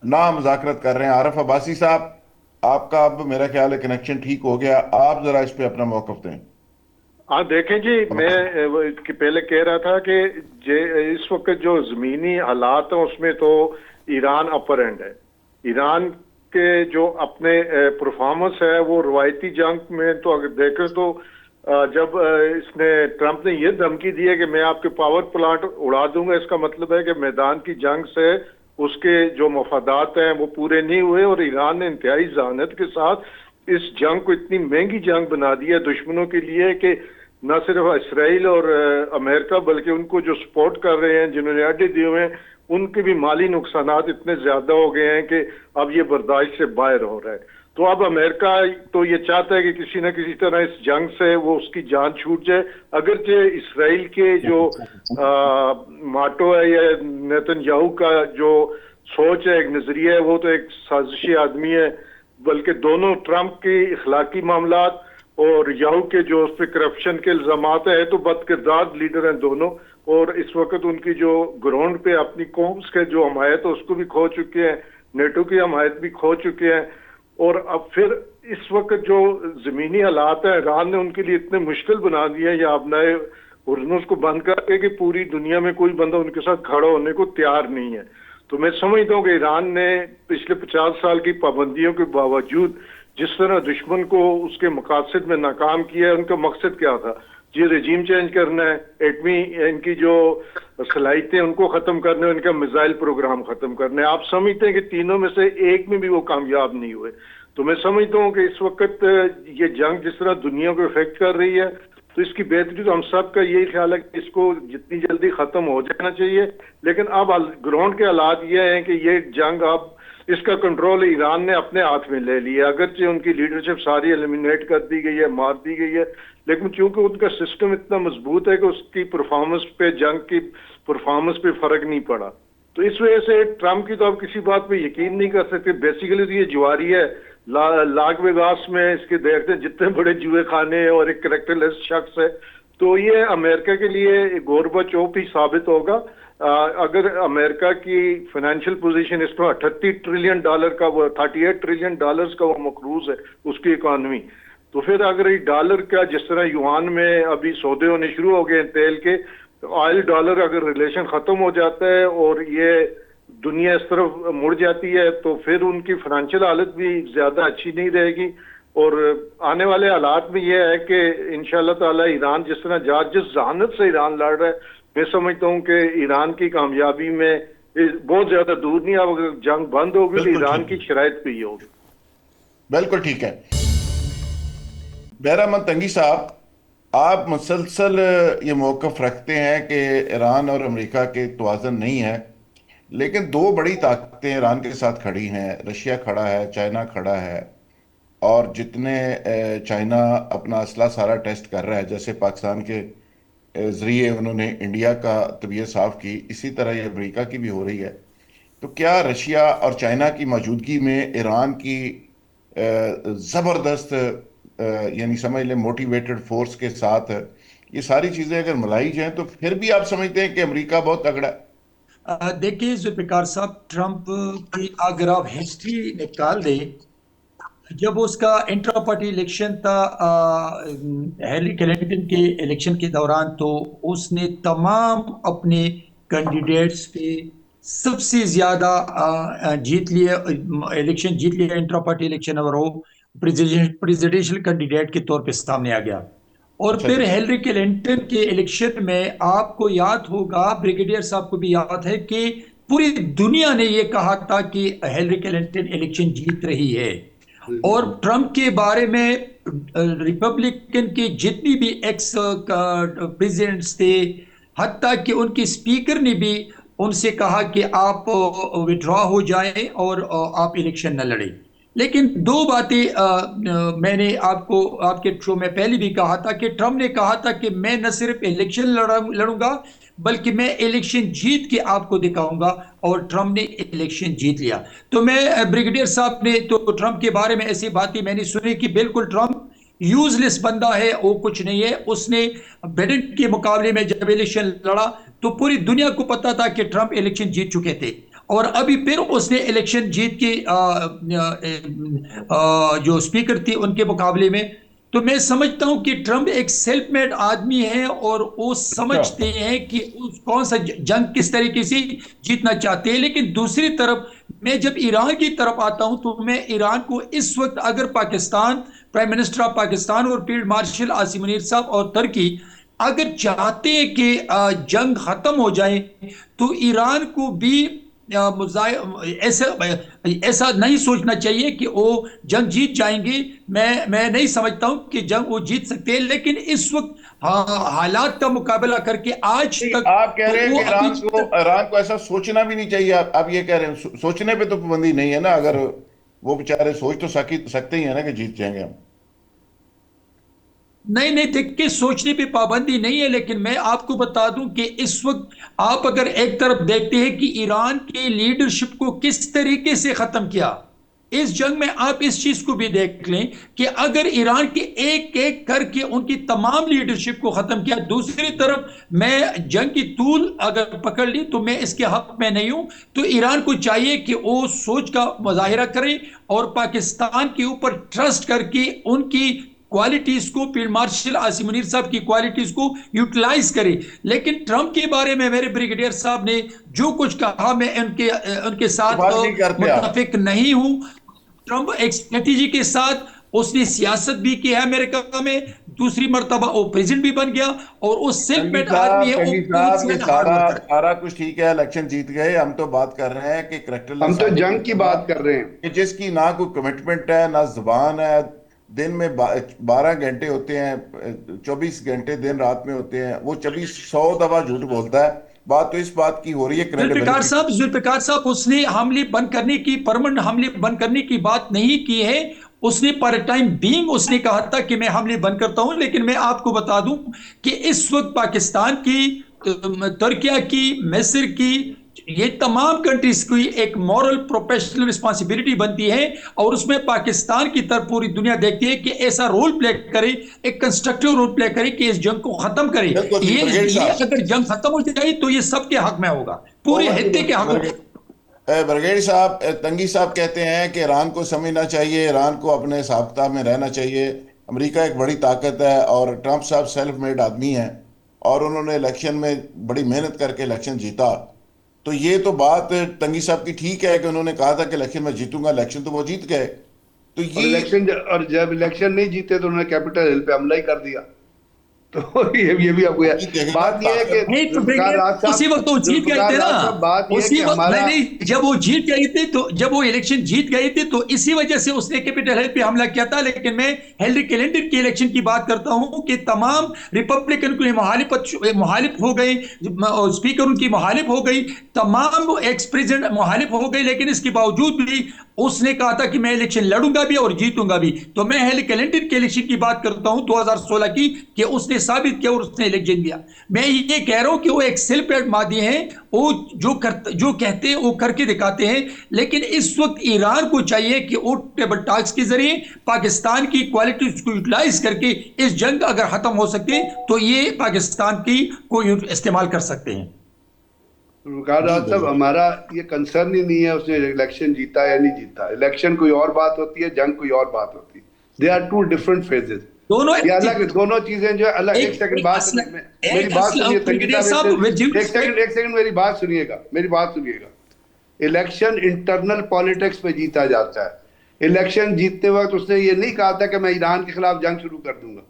ना मुज़ाकरत कर रहे हैं। आरिफ अब्बासी साहब, आपका अब मेरा ख्याल है कनेक्शन ठीक हो गया, आप जरा इस पे अपना मौक़िफ़ दें। हाँ देखें जी, मैं पहले कह रहा था कि इस वक्त जो जमीनी हालात हैं उसमें तो ईरान अपर एंड है। ईरान के जो अपने परफॉर्मेंस है वो रवायती जंग में तो अगर देखें तो जब इसने ट्रंप ने ये धमकी दी है कि मैं आपके पावर प्लांट उड़ा दूंगा, इसका मतलब है कि मैदान की जंग से उसके जो मफादात हैं वो पूरे नहीं हुए, और ईरान ने इंतहाई ज़हानत के साथ इस जंग को इतनी महंगी जंग बना दी है दुश्मनों के लिए कि न सिर्फ इसराइल और अमेरिका बल्कि उनको जो सपोर्ट कर रहे हैं, जिन्होंने अड्डे दिए हुए हैं, उनके भी माली नुकसानात इतने ज्यादा हो गए हैं कि अब ये बर्दाश्त से बाहर हो रहा है। तो अब अमेरिका तो ये चाहता है कि किसी न किसी तरह इस जंग से वो उसकी जान छूट जाए। अगरचे इसराइल के जो माटो है या नेतन्याहू का जो सोच है, एक नजरिया है, वो तो एक साजिशी आदमी है, बल्कि दोनों ट्रंप के इखलाकी मामलात और याहू के जो उस पर करप्शन के इल्जामात है, तो बदकिरदार लीडर हैं दोनों, और इस वक्त उनकी जो ग्राउंड पे अपनी कौम के जो हमायत है उसको भी खो चुके हैं, नेटो की हमायत भी खो चुके हैं। और अब फिर इस वक्त जो जमीनी हालात है, ईरान ने उनके लिए इतने मुश्किल बना दिए हैं, या अपना हुर्मुज़ को बंद करके कि पूरी दुनिया में कोई बंदा उनके साथ खड़ा होने को तैयार नहीं है। तो मैं समझता हूँ कि ईरान ने पिछले 50 साल की पाबंदियों के बावजूद जिस तरह दुश्मन को उसके मकासद में नाकाम किया है, उनका मकसद क्या था? ये रजीम चेंज करना है, एटमी इनकी जो सलाहियतें उनको खत्म करना है, इनका मिसाइल प्रोग्राम खत्म करना है। आप समझते हैं कि तीनों में से एक में भी वो कामयाब नहीं हुए। तो मैं समझता हूँ कि इस वक्त ये जंग जिस तरह दुनिया को इफेक्ट कर रही है, तो इसकी बेहतरी तो हम सब का यही ख्याल है कि इसको जितनी जल्दी खत्म हो जाना चाहिए। लेकिन अब ग्राउंड के हालात ये हैं कि ये जंग अब इसका कंट्रोल ईरान ने अपने हाथ में ले लिया। अगरचे उनकी लीडरशिप सारी एलिमिनेट कर दी गई है, मार दी गई है, लेकिन चूंकि उनका सिस्टम इतना मजबूत है कि उसकी परफॉर्मेंस पे, जंग की परफॉर्मेंस पे फर्क नहीं पड़ा। तो इस वजह से ट्रम्प की तो आप किसी बात पे यकीन नहीं कर सकते। बेसिकली तो ये जुआरी है। लाग वेगास में इसके देखते हैं जितने बड़े जुए खाने हैं और एक करेक्टरलेस शख्स है। तो ये अमेरिका के लिए गोरबाचोव ही साबित होगा। अगर अमेरिका की फाइनेंशियल पोजीशन इसमें $38 ट्रिलियन का, वो $38 ट्रिलियन का वो मकरूज है उसकी इकॉनमी, तो फिर अगर ये डॉलर का जिस तरह युआन में अभी सौदे होने शुरू हो गए हैं तेल के, ऑयल डॉलर अगर रिलेशन खत्म हो जाता है और ये दुनिया इस तरफ मुड़ जाती है, तो फिर उनकी फाइनेंशियल हालत भी ज्यादा अच्छी नहीं रहेगी। और आने वाले हालात में यह है कि इंशाल्लाह ताला ईरान जिस तरह जिस जहानत से ईरान लड़ रहा है, मैं समझता हूं कि ईरान की कामयाबी में बहुत ज्यादा दूर नहीं। अब अगर जंग बंद होगी तो ईरान की शराइत पे ही होगी। बिल्कुल ठीक है। बहरामंद तंगी साहब, आप मुसलसल ये मौक़िफ़ रखते हैं कि ईरान और अमेरिका के तवाज़ुन नहीं है, लेकिन दो बड़ी ताकतें ईरान के साथ खड़ी हैं। रशिया खड़ा है, चाइना खड़ा है, और जितने चाइना अपना असला सारा टेस्ट कर रहा है, जैसे पाकिस्तान के ज़रिए उन्होंने इंडिया का तबीयत साफ़ की, इसी तरह ये अमेरिका की भी हो रही है। तो क्या रशिया और चाइना की मौजूदगी में ईरान की ज़बरदस्त यानी समझ लें मोटिवेटेड फोर्स के साथ ये सारी चीज़ें अगर मिलाई जाएं, तो फिर भी आप समझते हैं कि अमेरिका बहुत तगड़ा है? देखिए जुल्फ़िकार साहब, ट्रंप की अगर आप हिस्ट्री निकाल दें, जब उसका इंट्रा पार्टी इलेक्शन था हिलरी क्लिंटन के इलेक्शन के दौरान, तो उसने तमाम अपने कैंडिडेट्स पे सबसे ज्यादा जीत लिए, इलेक्शन जीत लिया इंट्रा पार्टी इलेक्शन, और वो प्रेसिडेंशियल कैंडिडेट के तौर पे सामने आ गया। और अच्छा फिर जी। हिलरी क्लिंटन के इलेक्शन में आपको याद होगा, ब्रिगेडियर साहब को भी याद है कि पूरी दुनिया ने ये कहा था कि हिलरी क्लिंटन इलेक्शन जीत रही है। और ट्रंप के बारे में रिपब्लिकन के जितनी भी एक्स प्रेसिडेंट्स थे, हत्ता कि उनके स्पीकर ने भी उनसे कहा कि आप विड्रॉ हो जाएं और आप इलेक्शन न लड़ें। लेकिन दो बातें मैंने आपको आपके शो में पहले भी कहा था कि ट्रंप ने कहा था कि मैं न सिर्फ इलेक्शन लड़ूंगा बल्कि मैं इलेक्शन जीत के आपको दिखाऊंगा, और ट्रंप ने इलेक्शन जीत लिया। तो मैं ब्रिगेडियर साहब ने तो ट्रंप के बारे में ऐसी बातें मैंने सुनी कि बिल्कुल ट्रंप यूजलेस बंदा है, वो कुछ नहीं है। उसने बाइडेन के मुकाबले में जब इलेक्शन लड़ा तो पूरी दुनिया को पता था कि ट्रंप इलेक्शन जीत चुके थे, और अभी फिर उसने इलेक्शन जीत के जो स्पीकर थे उनके मुकाबले में। तो मैं समझता हूं कि ट्रंप एक सेल्फ मेड आदमी है, और वो समझते हैं कि कौन सा जंग किस तरीके से जीतना चाहते हैं। लेकिन दूसरी तरफ मैं जब ईरान की तरफ आता हूं, तो मैं ईरान को इस वक्त अगर Pakistan, prime minister of Pakistan और फील्ड मार्शल आसिम मुनीर साहब और तुर्की अगर चाहते हैं कि जंग खत्म हो जाए, तो ईरान को भी ऐसा ऐसा नहीं सोचना चाहिए कि वो जंग जीत जाएंगे। मैं नहीं समझता हूं कि जंग वो जीत सकते हैं, लेकिन इस वक्त हालात का मुकाबला करके आज तक आप कह तो रहे हैं वो कि ईरान को ऐसा सोचना भी नहीं चाहिए। आप ये कह रहे हैं सोचने पे तो पाबंदी नहीं है ना? अगर वो बेचारे सोच तो सकते ही है ना कि जीत जाएंगे हम। नहीं नहीं, देखिए सोचने पे पाबंदी नहीं है, लेकिन मैं आपको बता दूं कि इस वक्त आप अगर एक तरफ देखते हैं कि ईरान की लीडरशिप को किस तरीके से खत्म किया इस जंग में, आप इस चीज को भी देख लें कि अगर ईरान के एक एक करके उनकी तमाम लीडरशिप को खत्म किया। दूसरी तरफ मैं जंग की तूल अगर पकड़ ली तो मैं इसके हक में नहीं हूं। तो ईरान को चाहिए कि वो सोच का मुजाहिरा करे और पाकिस्तान के ऊपर ट्रस्ट करके उनकी क्वालिटीज को, फील्ड मार्शल आसिम मुनीर साहब की क्वालिटीज को यूटिलाइज करे। लेकिन ट्रंप के बारे में मेरे ब्रिगेडियर साहब ने जो कुछ कहा, मैं उनके साथ बात नहीं करते आप। मुत्तफिक नहीं हूं। ट्रंप एक स्ट्रेटेजी के साथ उसने सियासत भी की है अमेरिका में, दूसरी मर्तबा वो प्रेसिडेंट भी बन गया, और वो सेल्फ मेड आदमी है, वो तंगी बहुत साहब, ये ज्यादा हार्ड सारा वर्कर है। सारा कुछ ठीक है, इलेक्शन जीत गए, हम तो बात कर रहे हैं कि हम करेक्टरलेस तो जंग की बात कर रहे हैं। कि जिसकी ना कोई कमिटमेंट है ना जुबान है, दिन में 12 घंटे होते हैं, 24 घंटे दिन रात में होते हैं, वो 100 दफा झूठ बोलता है। बात तो इस बात की हो रही है जुल्फिकार साहब, उसने हमले बंद करने की, परमानेंट हमले बंद करने की बात नहीं की है। उसने पर टाइम बीइंग उसने कहा था कि मैं हमले बंद करता हूं, लेकिन मैं आपको बता दूं कि इस वक्त पाकिस्तान की, तुर्किया की, मिस्र की, ये तमाम कंट्रीज की एक मॉरल प्रोफेशनल रिस्पांसिबिलिटी बनती है, और उसमें पाकिस्तान की तरफ पूरी दुनिया देखती है कि ऐसा रोल प्ले करे, एक कंस्ट्रक्टिव रोल प्ले करे कि इस जंग को खत्म करे। बिल्कुल ठीक, ब्रिगेड ये साहब। अगर जंग खत्म हो जाए तो ये सबके हक में होगा, पूरे हित्ते के हक में। ब्रिगेड साहब, तंगी साहब कहते हैं कि ईरान को समझना चाहिए, ईरान को अपने हिसाब किताब में रहना चाहिए, अमेरिका एक बड़ी ताकत है और ट्रंप साहब सेल्फ मेड आदमी हैं और उन्होंने इलेक्शन में बड़ी मेहनत करके इलेक्शन जीता। तो ये तो बात तंगी साहब की ठीक है कि उन्होंने कहा था कि इलेक्शन में जीतूंगा, इलेक्शन तो वो जीत गए। तो और जब इलेक्शन नहीं जीते तो उन्होंने कैपिटल हिल पे हमला ही कर दिया। तो ये भी आपको बात ये है कि नहीं तो उसी वक्त वो जीत गए थे ना, बात ये उसी कि वक्त हमारा नहीं, जब वो जीत गए थे, तो जब वो इलेक्शन जीत गए थे तो इसी वजह से उसने कैपिटल हिल पे हमला किया था। लेकिन मैं हिलरी क्लिंटन की इलेक्शन की बात करता हूं कि तमाम रिपब्लिकन की मुखालिफ हो गए, स्पीकर उनकी मुखालिफ हो गई, तमाम एक्स प्रेसिडेंट मुखालिफ हो गए, लेकिन इसके बावजूद भी उसने कहा था कि मैं इलेक्शन लड़ूंगा भी और जीतूंगा भी। तो मैं हिलरी क्लिंटन के इलेक्शन की बात करता हूं 2016 की, कि उसने साबित किया और उसने इलेक्शन दिया। मैं ये कह रहा हूं कि वो एक सेल्फ मेड मादी हैं, वो जो कहते हैं वो करके दिखाते हैं। लेकिन इस वक्त ईरान को चाहिए कि वो टेबल टॉक्स के जरिए पाकिस्तान की क्वालिटीज को यूटिलाइज करके इस जंग अगर खत्म हो सके तो ये पाकिस्तान की को इस्तेमाल कर सकते हैं। साहब, हमारा ये कंसर्न ही नहीं है उसने इलेक्शन जीता या नहीं जीता। इलेक्शन कोई और बात होती है, जंग कोई और बात होती है। They are two different phases, दोनों ये अलग, दोनों चीजें जो अलग। एक सेकंड बात, मेरी बात सुनिए, एक सेकंड मेरी बात सुनिएगा। इलेक्शन इंटरनल पॉलिटिक्स पे जीता जाता है। इलेक्शन जीतते वक्त उसने ये नहीं कहा था कि मैं ईरान के खिलाफ जंग शुरू कर दूंगा।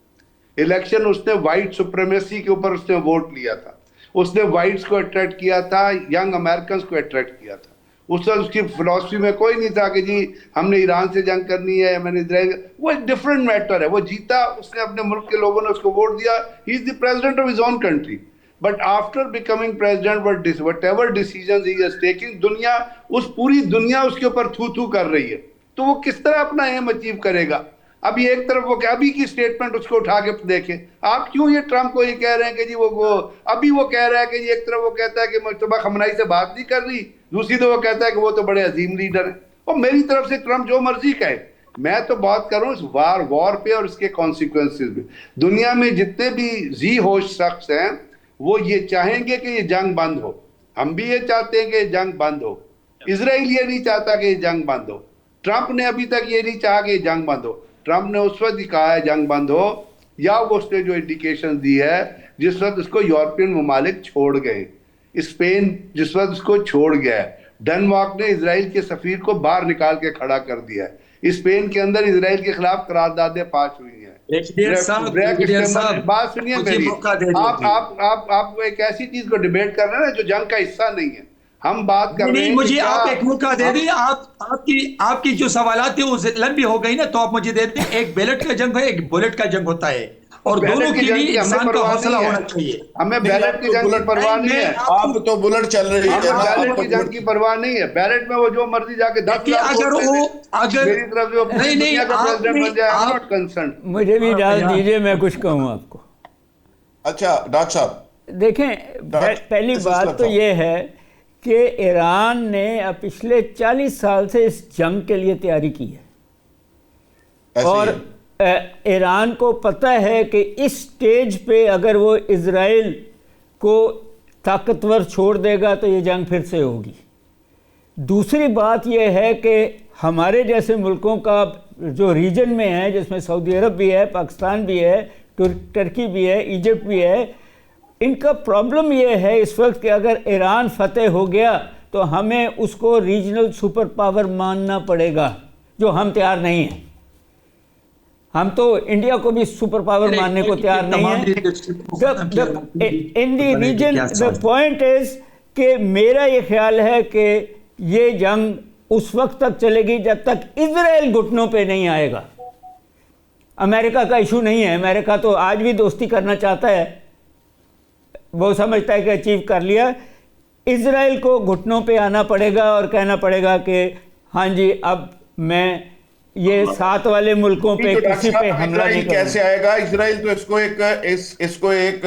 इलेक्शन उसने व्हाइट सुप्रीमेसी के ऊपर उसने वोट लिया था, उसने व्हाइट्स को अट्रैक्ट किया था, यंग अमेरिकन को अट्रैक्ट किया था। उस वक्त उसकी फिलॉसफी में कोई नहीं था कि जी हमने ईरान से जंग करनी है, मैंने इजराइल, वो एक डिफरेंट मैटर है। वो जीता, उसने अपने मुल्क के लोगों ने उसको वोट दिया, he is the president of his own country. But after becoming president, what ever decision he is taking, दुनिया, उस पूरी दुनिया उसके ऊपर थू थू कर रही है। तो वो किस तरह अपना एम अचीव करेगा? अभी एक तरफ वो अभी की स्टेटमेंट उसको उठा के देखें आप, क्यों ये ट्रंप को ये कह रहे हैं कि जी वो अभी वो कह रहा है कि एक तरफ वो कहता है कि मुस्तफा खमनाई से बात नहीं कर रही, दूसरी तो वो कहता है कि वो तो बड़े अजीम लीडर है। और मेरी तरफ से ट्रंप जो मर्जी कहे, मैं तो बात करूं इस वॉर पे और इसके कॉन्सिक्वेंसेज पे। दुनिया में जितने भी जी होश शख्स हैं वो ये चाहेंगे कि ये जंग बंद हो। हम भी ये चाहते हैं कि ये जंग बंद हो। इजराइल ये नहीं चाहता कि ये जंग बंद हो। ट्रंप ने अभी तक ये नहीं चाहा कि ये जंग बंद हो। ट्रंप ने उस वक्त ही कहा है जंग बंद हो, या वो उसने जो इंडिकेशन दी है जिस वक्त उसको यूरोपियन ममालिक छोड़ गए। स्पेन जिस वक्त उसको छोड़ गया है, डेनमार्क ने इजराइल के सफीर को बाहर निकाल के खड़ा कर दिया है। स्पेन के अंदर इजराइल के खिलाफ करारदादें पास हुई हैं। बात सुनिए मेरी, आप एक ऐसी चीज को डिबेट कर रहे हैं ना जो जंग का हिस्सा नहीं है। हम बात कर रहे हैं, मुझे आप एक मौका दे दें। आपकी जो सवालात है वो लंबी हो गई ना, तो आप मुझे दे दें। एक बैलेट का जंग है, एक बुलेट का जंग होता है, और दोनों के लिए इंसान का हौसला होना चाहिए। हमें बैलेट की जंग की परवाह नहीं है। आप तो बुलेट चल रही है, बैलेट की जंग की परवाह नहीं है। बैलेट में वो जो मर्जी जाके 10 लाख अगर मेरी तरफ से पूरी दुनिया का प्रेसिडेंट बन जाए, आई एम नॉट कंसर्न। मुझे भी डाल दीजिए, मैं कुछ कहूँ आपको। अच्छा डॉक्टर साहब देखें, पहली बात तो ये है कि ईरान ने अब पिछले 40 साल से इस जंग के लिए तैयारी की है, और ईरान को पता है कि इस स्टेज पे अगर वो इजराइल को ताकतवर छोड़ देगा तो ये जंग फिर से होगी। दूसरी बात ये है कि हमारे जैसे मुल्कों का जो रीजन में है, जिसमें सऊदी अरब भी है, पाकिस्तान भी है, तुर्की भी है, इजिप्ट भी है, इनका प्रॉब्लम ये है इस वक्त कि अगर ईरान फतेह हो गया तो हमें उसको रीजनल सुपर पावर मानना पड़ेगा। जो हम तैयार नहीं हैं। हम तो इंडिया को भी सुपर पावर मानने को तैयार नहीं है। इन दी रीजन द पॉइंट इज कि मेरा ये ख्याल है कि ये जंग उस वक्त तक चलेगी जब तक इजराइल घुटनों पे नहीं आएगा। अमेरिका का इशू नहीं है, अमेरिका तो आज भी दोस्ती करना चाहता है, वो समझता है कि अचीव कर लिया। इजराइल को घुटनों पे आना पड़ेगा और कहना पड़ेगा कि हाँ जी अब मैं ये 7 वाले मुल्कों पे किसी पे हमला नहीं करूंगा। कैसे आएगा इजराइल? तो इसको एक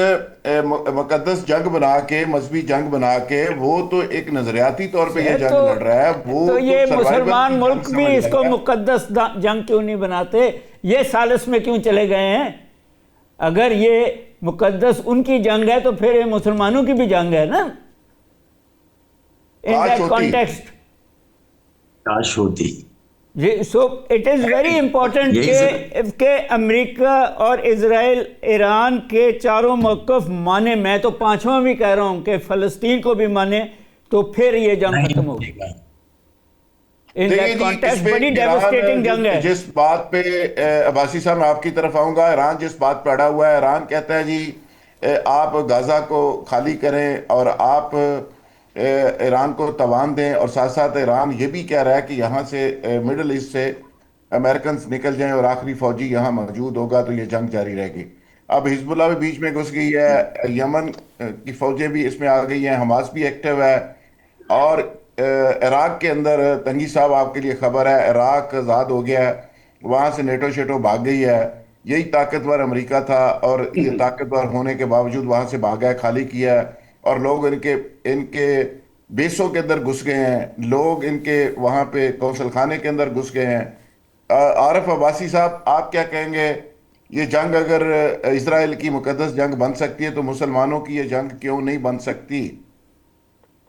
मुकद्दस जंग बना के, मजहबी जंग बना के, वो तो एक नजरियाती तौर पे ये जंग लड़ रहा है। वो तो ये survival मुसलमान की मुल्क जंग भी समझ इसको रहा है। मुकद्दस जंग क्यों नहीं बनाते? ये सालिस में क्यों चले गए हैं? अगर ये मुकद्दस उनकी जंग है तो फिर ये मुसलमानों की भी जंग है ना। इन दैट कॉन्टेक्स्ट काश होती। So it is very important कि अमेरिका और इजराइल ईरान के चारों मौक़िफ़ माने। मैं तो 5वां भी कह रहा हूं कि फ़लस्तीन को भी माने, तो फिर ये जंग खत्म होगी। इन दैट कॉन्टेक्स्ट बड़ी डेवास्टेटिंग जंग है। जिस बात पे अब्बासी साहब मैं आपकी तरफ आऊंगा, ईरान जिस बात पे अड़ा हुआ है, ईरान कहता है जी आप गाजा को खाली करें और आप ईरान को तवान दें, और साथ साथ ईरान ये भी कह रहा है कि यहाँ से मिडल ईस्ट से अमेरिकन निकल जाएं और आखिरी फौजी यहाँ मौजूद होगा तो ये जंग जारी रहेगी। अब हिजबुल्लाह भी बीच में घुस गई है, यमन की फौजें भी इसमें आ गई हैं, हमास भी एक्टिव है, और इराक के अंदर तंगी साहब आपके लिए खबर है, इराक आज़ाद हो गया है, वहाँ से नेटो शेटो भाग गई है। यही ताकतवर अमेरिका था और ये ताकतवर होने के बावजूद वहाँ से भागा है, खाली किया है, और लोग इनके बेसों के अंदर घुस गए हैं, लोग इनके वहाँ पे कौंसल खाने के अंदर घुस गए हैं। आरिफ अब्बासी साहब, आप क्या कहेंगे? ये जंग अगर इजराइल की मुकद्दस जंग बन सकती है तो मुसलमानों की ये जंग क्यों नहीं बन सकती?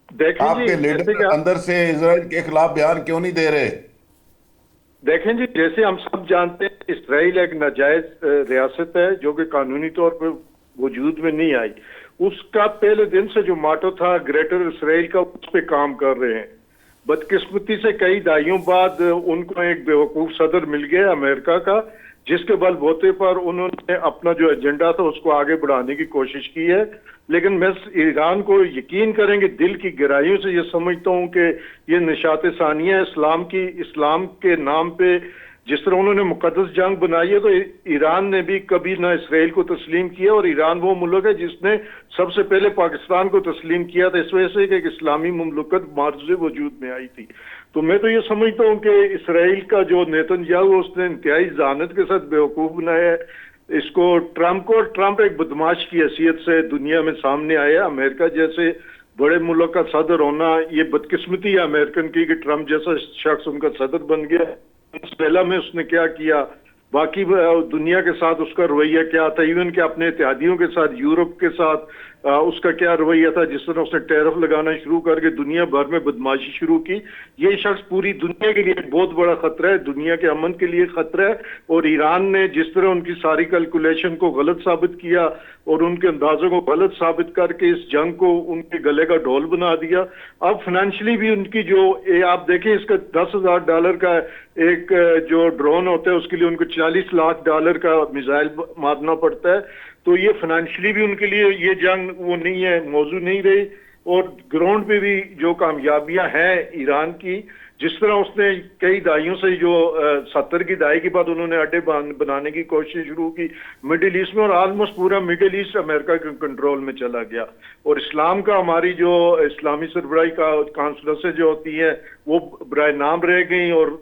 आपके लीडर अंदर से इजराइल के खिलाफ बयान क्यों नहीं दे रहे? देखें जी, जैसे हम सब जानते हैं इस्राइल एक नाजायज रियासत है जो कि कानूनी तौर पर वजूद में नहीं आई। उसका पहले दिन से जो माटो था ग्रेटर इसराइल का, उस पे काम कर रहे हैं। बदकिस्मती से कई दहाइयों बाद उनको एक बेवकूफ सदर मिल गया अमेरिका का, जिसके बलबूते पर उन्होंने अपना जो एजेंडा था उसको आगे बढ़ाने की कोशिश की है। लेकिन मैं ईरान को यकीन करेंगे दिल की गहराइयों से ये समझता हूं कि ये निशात सानिया इस्लाम के नाम पे जिस तरह उन्होंने मुकद्दस जंग बनाई है, तो ईरान ने भी कभी ना इसराइल को तस्लीम किया, और ईरान वो मुल्क है जिसने सबसे पहले पाकिस्तान को तस्लीम किया था, इस वजह से कि एक इस्लामी मुमलकत मार्ज वजूद में आई थी। तो मैं तो ये समझता हूँ कि इसराइल का जो नेतन्याहू उसने इंतहाई ज़हानत के साथ बेवकूफ़ बनाया है इसको ट्रंप को। ट्रंप एक बदमाश की हैसियत से दुनिया में सामने आया। अमेरिका जैसे बड़े मुल्क का सदर होना ये बदकिस्मती है अमेरिकन की कि ट्रंप जैसा शख्स उनका सदर बन गया। पहला में उसने क्या किया, बाकी दुनिया के साथ उसका रवैया क्या था, इवन के अपने इत्तेहादियों के साथ, यूरोप के साथ उसका क्या रवैया था, जिस तरह उसने टैरिफ लगाना शुरू करके दुनिया भर में बदमाशी शुरू की। ये शख्स पूरी दुनिया के लिए बहुत बड़ा खतरा है, दुनिया के अमन के लिए खतरा है। और ईरान ने जिस तरह उनकी सारी कैलकुलेशन को गलत साबित किया और उनके अंदाजों को गलत साबित करके इस जंग को उनके गले का ढोल बना दिया। अब फाइनेंशियली भी उनकी जो आप देखें, इसका $10,000 का एक जो ड्रोन होता है उसके लिए उनको $40 लाख का मिसाइल मारना पड़ता है। तो ये फाइनेंशियली भी उनके लिए ये जंग वो नहीं है, मौजूद नहीं रही। और ग्राउंड पे भी जो कामयाबियां हैं ईरान की, जिस तरह उसने कई दहाइयों से जो 70 की दहाई के बाद उन्होंने अड्डे बनाने की कोशिश शुरू की मिडिल ईस्ट में, और ऑलमोस्ट पूरा मिडिल ईस्ट अमेरिका के कंट्रोल में चला गया। और इस्लाम का हमारी जो इस्लामी सरबराही का कॉन्फ्रेंसें जो होती है वो बराए नाम रह गई, और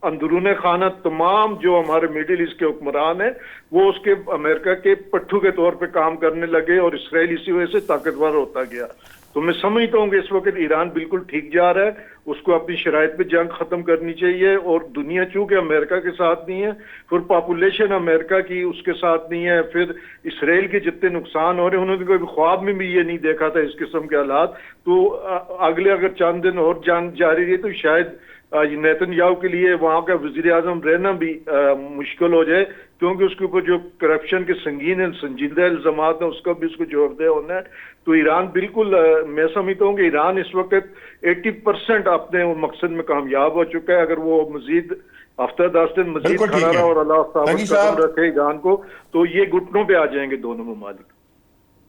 अंदरूने खाना तमाम जो हमारे मिडिल ईस्ट के हुक्मरान हैं वो उसके अमेरिका के पट्टू के तौर पे काम करने लगे, और इसराइल इसी वजह से ताकतवर होता गया। तो मैं समझता हूँ कि इस वक्त ईरान बिल्कुल ठीक जा रहा है, उसको अपनी शराइत पे जंग खत्म करनी चाहिए। और दुनिया चूंकि अमेरिका के साथ नहीं है, फिर पॉपुलेशन अमेरिका की उसके साथ नहीं है, फिर इसराइल के जितने नुकसान हो रहे हैं उन्होंने कोई ख्वाब में भी ये नहीं देखा था इस किस्म के हालात। तो अगले अगर चंद दिन और जंग जारी रही तो शायद नेतन्याहू के लिए वहां का वजीर आजम रहना भी मुश्किल हो जाए, क्योंकि उसके ऊपर जो करप्शन के संगीन संजीदा इल्जाम है उसका भी उसको जवाबदेह होना है। तो ईरान बिल्कुल मैं समझता हूँ कि ईरान इस वक्त 80% अपने मकसद में कामयाब हो चुका है। अगर वो मजीद हफ्ता 10 दिन मजीद बिल्कुल ठीक खड़ा है। रहा और अल्लाह तंगी साबित साहब- कदम रखे ईरान को, तो ये घुटनों पे आ जाएंगे दोनों ममालिक।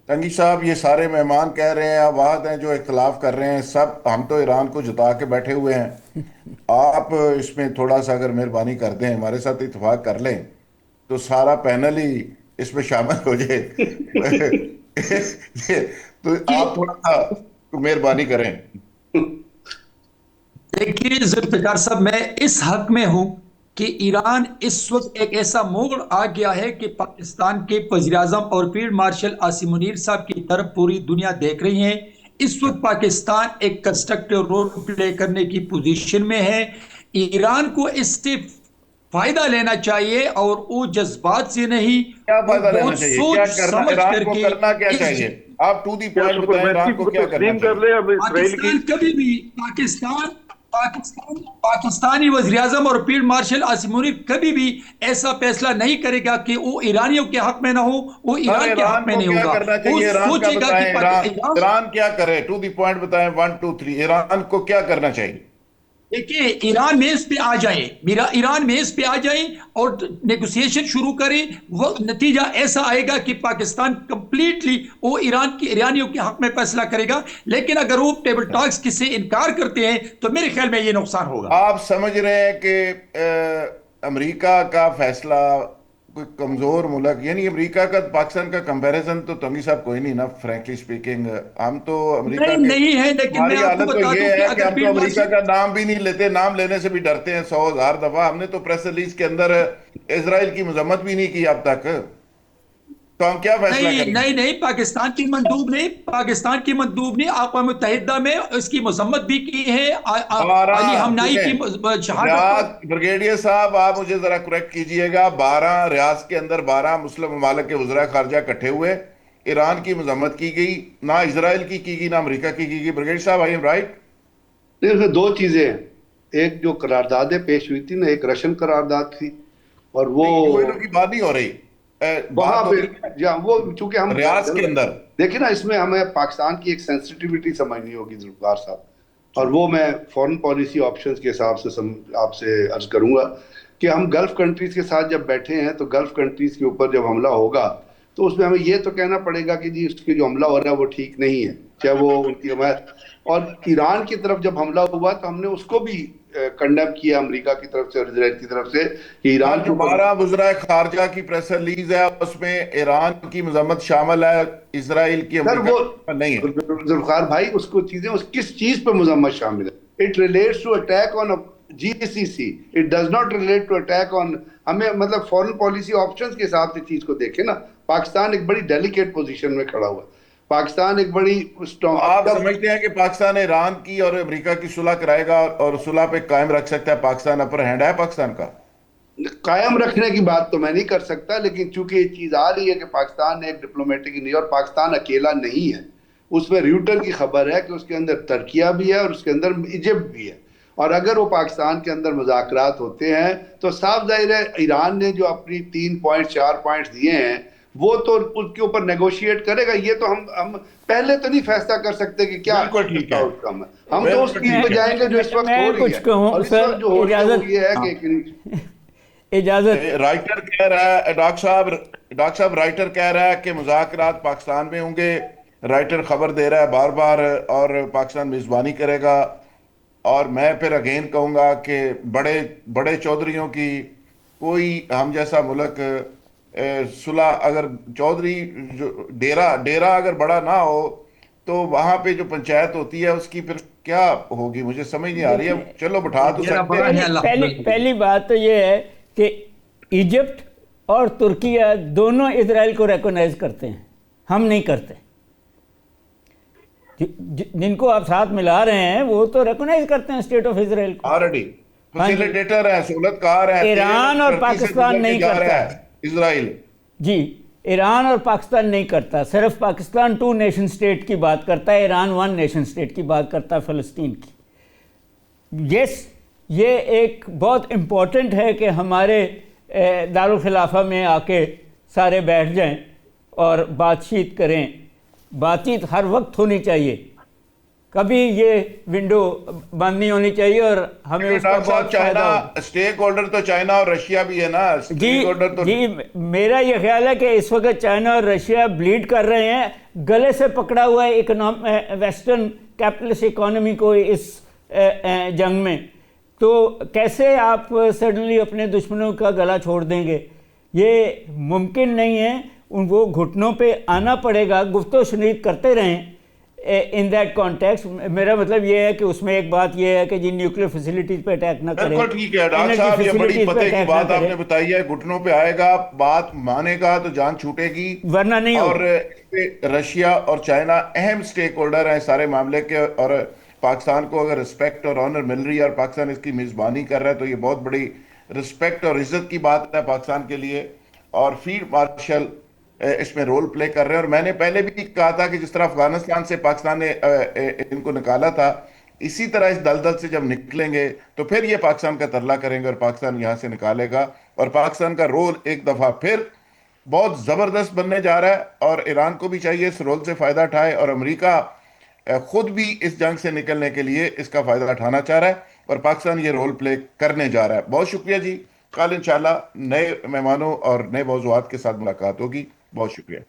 तंगी साहब, ये सारे मेहमान कह रहे हैं, आवाज हैं जो इख्तलाफ कर रहे हैं, सब हम तो ईरान को जुता के बैठे हुए हैं। आप इसमें थोड़ा सा अगर मेहरबानी कर दें, हमारे साथ इत्तेफाक कर लें, तो सारा पैनल ही इसमें शामिल हो जाए। तो आप थोड़ा सा मेहरबानी करें। देखिए जुल्फिकार साहब, मैं इस हक में हूं कि ईरान इस वक्त एक ऐसा मोड़ आ गया है कि पाकिस्तान के वज़ीर आज़म और फील्ड मार्शल आसिम मुनीर साहब की तरफ पूरी दुनिया देख रही है। इस वक्त पाकिस्तान एक कंस्ट्रक्टिव रोल प्ले करने की पोजीशन में है। ईरान को इससे फायदा लेना चाहिए और वो जज्बात से नहीं, क्या वो फायदा लेना बहुत चाहिए? सोच क्या करना, समझ ईरान को करके करना क्या इस चाहिए? आप टू दी क्या पॉइंट बताएं, ईरान को क्या करना तस्लीम कर चाहिए? ले अब इसराइल की। पाकिस्तान कभी भी पाकिस्तानी वज़ीर आज़म और फील्ड मार्शल आसिम मुनीर कभी भी ऐसा फैसला नहीं करेगा कि वो ईरानियों के हक में ना हो, वो सर, ईरान के ईरान हक में को नहीं क्या होगा। करना वो चाहिए? ईरान का सोचेगा बताएं। कि ईरान ईरान क्या करे? टू दी पॉइंट बताएं, 1 2 3। ईरान को क्या करना चाहिए? देखिए, ईरान मेज पे आ जाए, मेरा ईरान मेज पे आ जाए और नेगोशिएशन शुरू करे। वो नतीजा ऐसा आएगा कि पाकिस्तान कंप्लीटली वो ईरानियों के हक में फैसला करेगा। लेकिन अगर वो टेबल टॉक्स से इनकार करते हैं तो मेरे ख्याल में ये नुकसान होगा। आप समझ रहे हैं कि अमेरिका का फैसला कोई कमजोर मुल्क, यानी अमेरिका का पाकिस्तान का कंपैरिजन तो तंगी साहब कोई नहीं ना, फ्रैंकली स्पीकिंग। हम तो अमेरिका नहीं के, नहीं है, लेकिन मैं हमारी आपको हालत तो बता ये दूं कि है कि अगर हम तो फील्ड अमेरिका मार्शल का नाम भी नहीं लेते, नाम लेने से भी डरते हैं 100,000 दफा। हमने तो प्रेस रिलीज के अंदर इजराइल की मजम्मत भी नहीं की अब तक। तो हम क्या फैसला नहीं करेंगे? नहीं नहीं, पाकिस्तान की मंदूब ने अक़वाम मुत्तहिदा में इसकी मजम्मत भी की है। अली 12 हमनाई की सुने, शहादत रियाज पर। ब्रिगेडियर साहब, आप मुझे जरा करेक्ट कीजिएगा। 12 रियाज के अंदर 12 मुस्लिम ममालिक के वज़रा खारजा इकट्ठे हुए, ईरान की मजम्मत की गई, ना इसराइल की गई, ना अमेरिका की गई। ब्रिगेडियर साहब, आई एम राइट? देखिए, दो चीजें हैं। एक जो करारदादें पेश हुई थी ना, एक रशियन करारदाद थी और वो यूएनओ की बात नहीं हो रही, वहां बात हो पे रही जहाँ वो, चूंकि हम रियाज के अंदर। देखिए ना, इसमें हमें पाकिस्तान की एक सेंसिटिविटी समझनी होगी जुल्फिकार साहब, और वो मैं फॉरेन पॉलिसी ऑप्शंस के हिसाब से आपसे अर्ज करूंगा कि हम गल्फ कंट्रीज के साथ जब बैठे हैं तो गल्फ कंट्रीज के ऊपर जब हमला होगा तो उसमें हमें ये तो कहना पड़ेगा कि जी उसके जो हमला हो रहा है वो ठीक नहीं है, चाहे वो उनकी हमारे। और ईरान की तरफ जब हमला हुआ तो हमने उसको भी कंडेम किया अमेरिका की तरफ से और इजराइल की तरफ से कि ईरान के ऊपर। हमारा वज़रा खारजा की प्रेस रिलीज है, उसमें ईरान की मजम्मत शामिल है, इसराइल की, सर वो अमेरिका नहीं है। जुल्फिकार भाई, उसको चीजें उस किस चीज पे मजम्मत शामिल है? It relates to attack on GCC, it does not relate to attack on. हमें मतलब फॉरेन पॉलिसी ऑप्शंस के हिसाब से चीज को देखें ना। पाकिस्तान एक बड़ी डेलिकेट पोजीशन में खड़ा हुआ है। पाकिस्तान एक बड़ी आप समझते हैं कि पाकिस्तान ईरान की और अमेरिका की सुलह कराएगा और सुलह पे कायम रख सकता है? पाकिस्तान अपर हैंड है पाकिस्तान का? कायम रखने की बात तो मैं नहीं कर सकता, लेकिन चूंकि ये चीज आ रही है कि पाकिस्तान ने एक डिप्लोमेटिक नहीं, और पाकिस्तान अकेला नहीं है। उसमें रूटर की खबर है कि उसके अंदर तुर्किया भी है और उसके अंदर इजिप्ट भी है। और अगर वो पाकिस्तान के अंदर मुज़ाकरात होते हैं तो साफ जाहिर है ईरान ने जो अपनी 3 पॉइंट 4 पॉइंट्स दिए हैं वो तो उसके ऊपर नेगोशिएट करेगा। ये तो हम पहले तो नहीं फैसला कर सकते कि क्या आउटकम है। हम तो उस चीज पे जाएंगे जो इस वक्त हो रही है, और इस वक्त जो हो रही है वो ये है कि इजाजत। राइटर कह रहा है, डॉक्टर साहब राइटर कह रहा है कि मुज़ाकरात पाकिस्तान में होंगे। राइटर खबर दे रहा है बार बार, और पाकिस्तान मेजबानी करेगा। और मैं फिर अगेन कहूँगा कि बड़े बड़े चौधरियों की कोई हम जैसा मुल्क सुलह, अगर चौधरी जो डेरा अगर बड़ा ना हो तो वहाँ पे जो पंचायत होती है उसकी फिर क्या होगी, मुझे समझ नहीं आ रही है। चलो बिठा तो सकते हैं। पहली बात तो ये है कि इजिप्ट और तुर्किया दोनों इजराइल को रिकॉग्नाइज करते हैं, हम नहीं करते। जिनको आप साथ मिला रहे हैं वो तो रिकॉग्नाइज करते हैं स्टेट ऑफ इजराइल को ऑलरेडी। फैसिलिटेटर है, सहूलतकार है। ईरान और पाकिस्तान नहीं करता है इजराइल जी। ईरान और पाकिस्तान नहीं करता। सिर्फ पाकिस्तान 2 नेशन स्टेट की बात करता है, ईरान 1 नेशन स्टेट की बात करता है, फ़लस्तीन की। यस, ये एक बहुत इम्पोर्टेंट है कि हमारे दारुल खिलाफा में आके सारे बैठ जाएं और बातचीत करें। बातचीत हर वक्त होनी चाहिए, कभी ये विंडो बंद नहीं होनी चाहिए और हमें उसका डॉक्टर साहब, बहुत फायदा होगा। चाइना स्टेक होल्डर तो चाइना और रशिया भी है ना। स्टेक होल्डर तो जी, मेरा ये ख्याल है कि इस वक्त चाइना और रशिया ब्लीड कर रहे हैं, गले से पकड़ा हुआ है वेस्टर्न कैपिटलिस्ट इकोनॉमी को इस जंग में। तो कैसे आप सडनली अपने दुश्मनों का गला छोड़ देंगे? ये मुमकिन नहीं है। वो घुटनों पे आना पड़ेगा, गुफ्तो शनीद करते रहें इन दैट कॉन्टेक्स्ट। मेरा मतलब ये है कि उसमें एक बात ये है कि जिन न्यूक्लियर फैसिलिटीज पे अटैक ना करें। बिल्कुल ठीक है डॉक्टर साहब, ये बड़ी पते की बात आपने बताई है। घुटनों पे आएगा, बात मानेगा तो जान छूटेगी, वरना नहीं। और रशिया और चाइना अहम स्टेक होल्डर हैं सारे मामले के, और पाकिस्तान को अगर रिस्पेक्ट और ऑनर मिल रही है और पाकिस्तान इसकी मेजबानी कर रहा है तो ये बहुत बड़ी रिस्पेक्ट और इज्जत की बात है पाकिस्तान के लिए। और फील्ड मार्शल इसमें रोल प्ले कर रहे हैं। और मैंने पहले भी कहा था कि जिस तरह अफगानिस्तान से पाकिस्तान ने इनको निकाला था, इसी तरह इस दलदल से जब निकलेंगे तो फिर ये पाकिस्तान का तरला करेंगे और पाकिस्तान यहां से निकालेगा। और पाकिस्तान का रोल एक दफा फिर बहुत जबरदस्त बनने जा रहा है, और ईरान को भी चाहिए इस रोल से फायदा उठाए, और अमेरिका खुद भी इस जंग से निकलने के लिए इसका फायदा उठाना चाह रहा है, और पाकिस्तान ये रोल प्ले करने जा रहा है। बहुत शुक्रिया जी। कल इंशाल्लाह नए मेहमानों और नए मौजूआत के साथ मुलाकात होगी। बहुत शुक्रिया।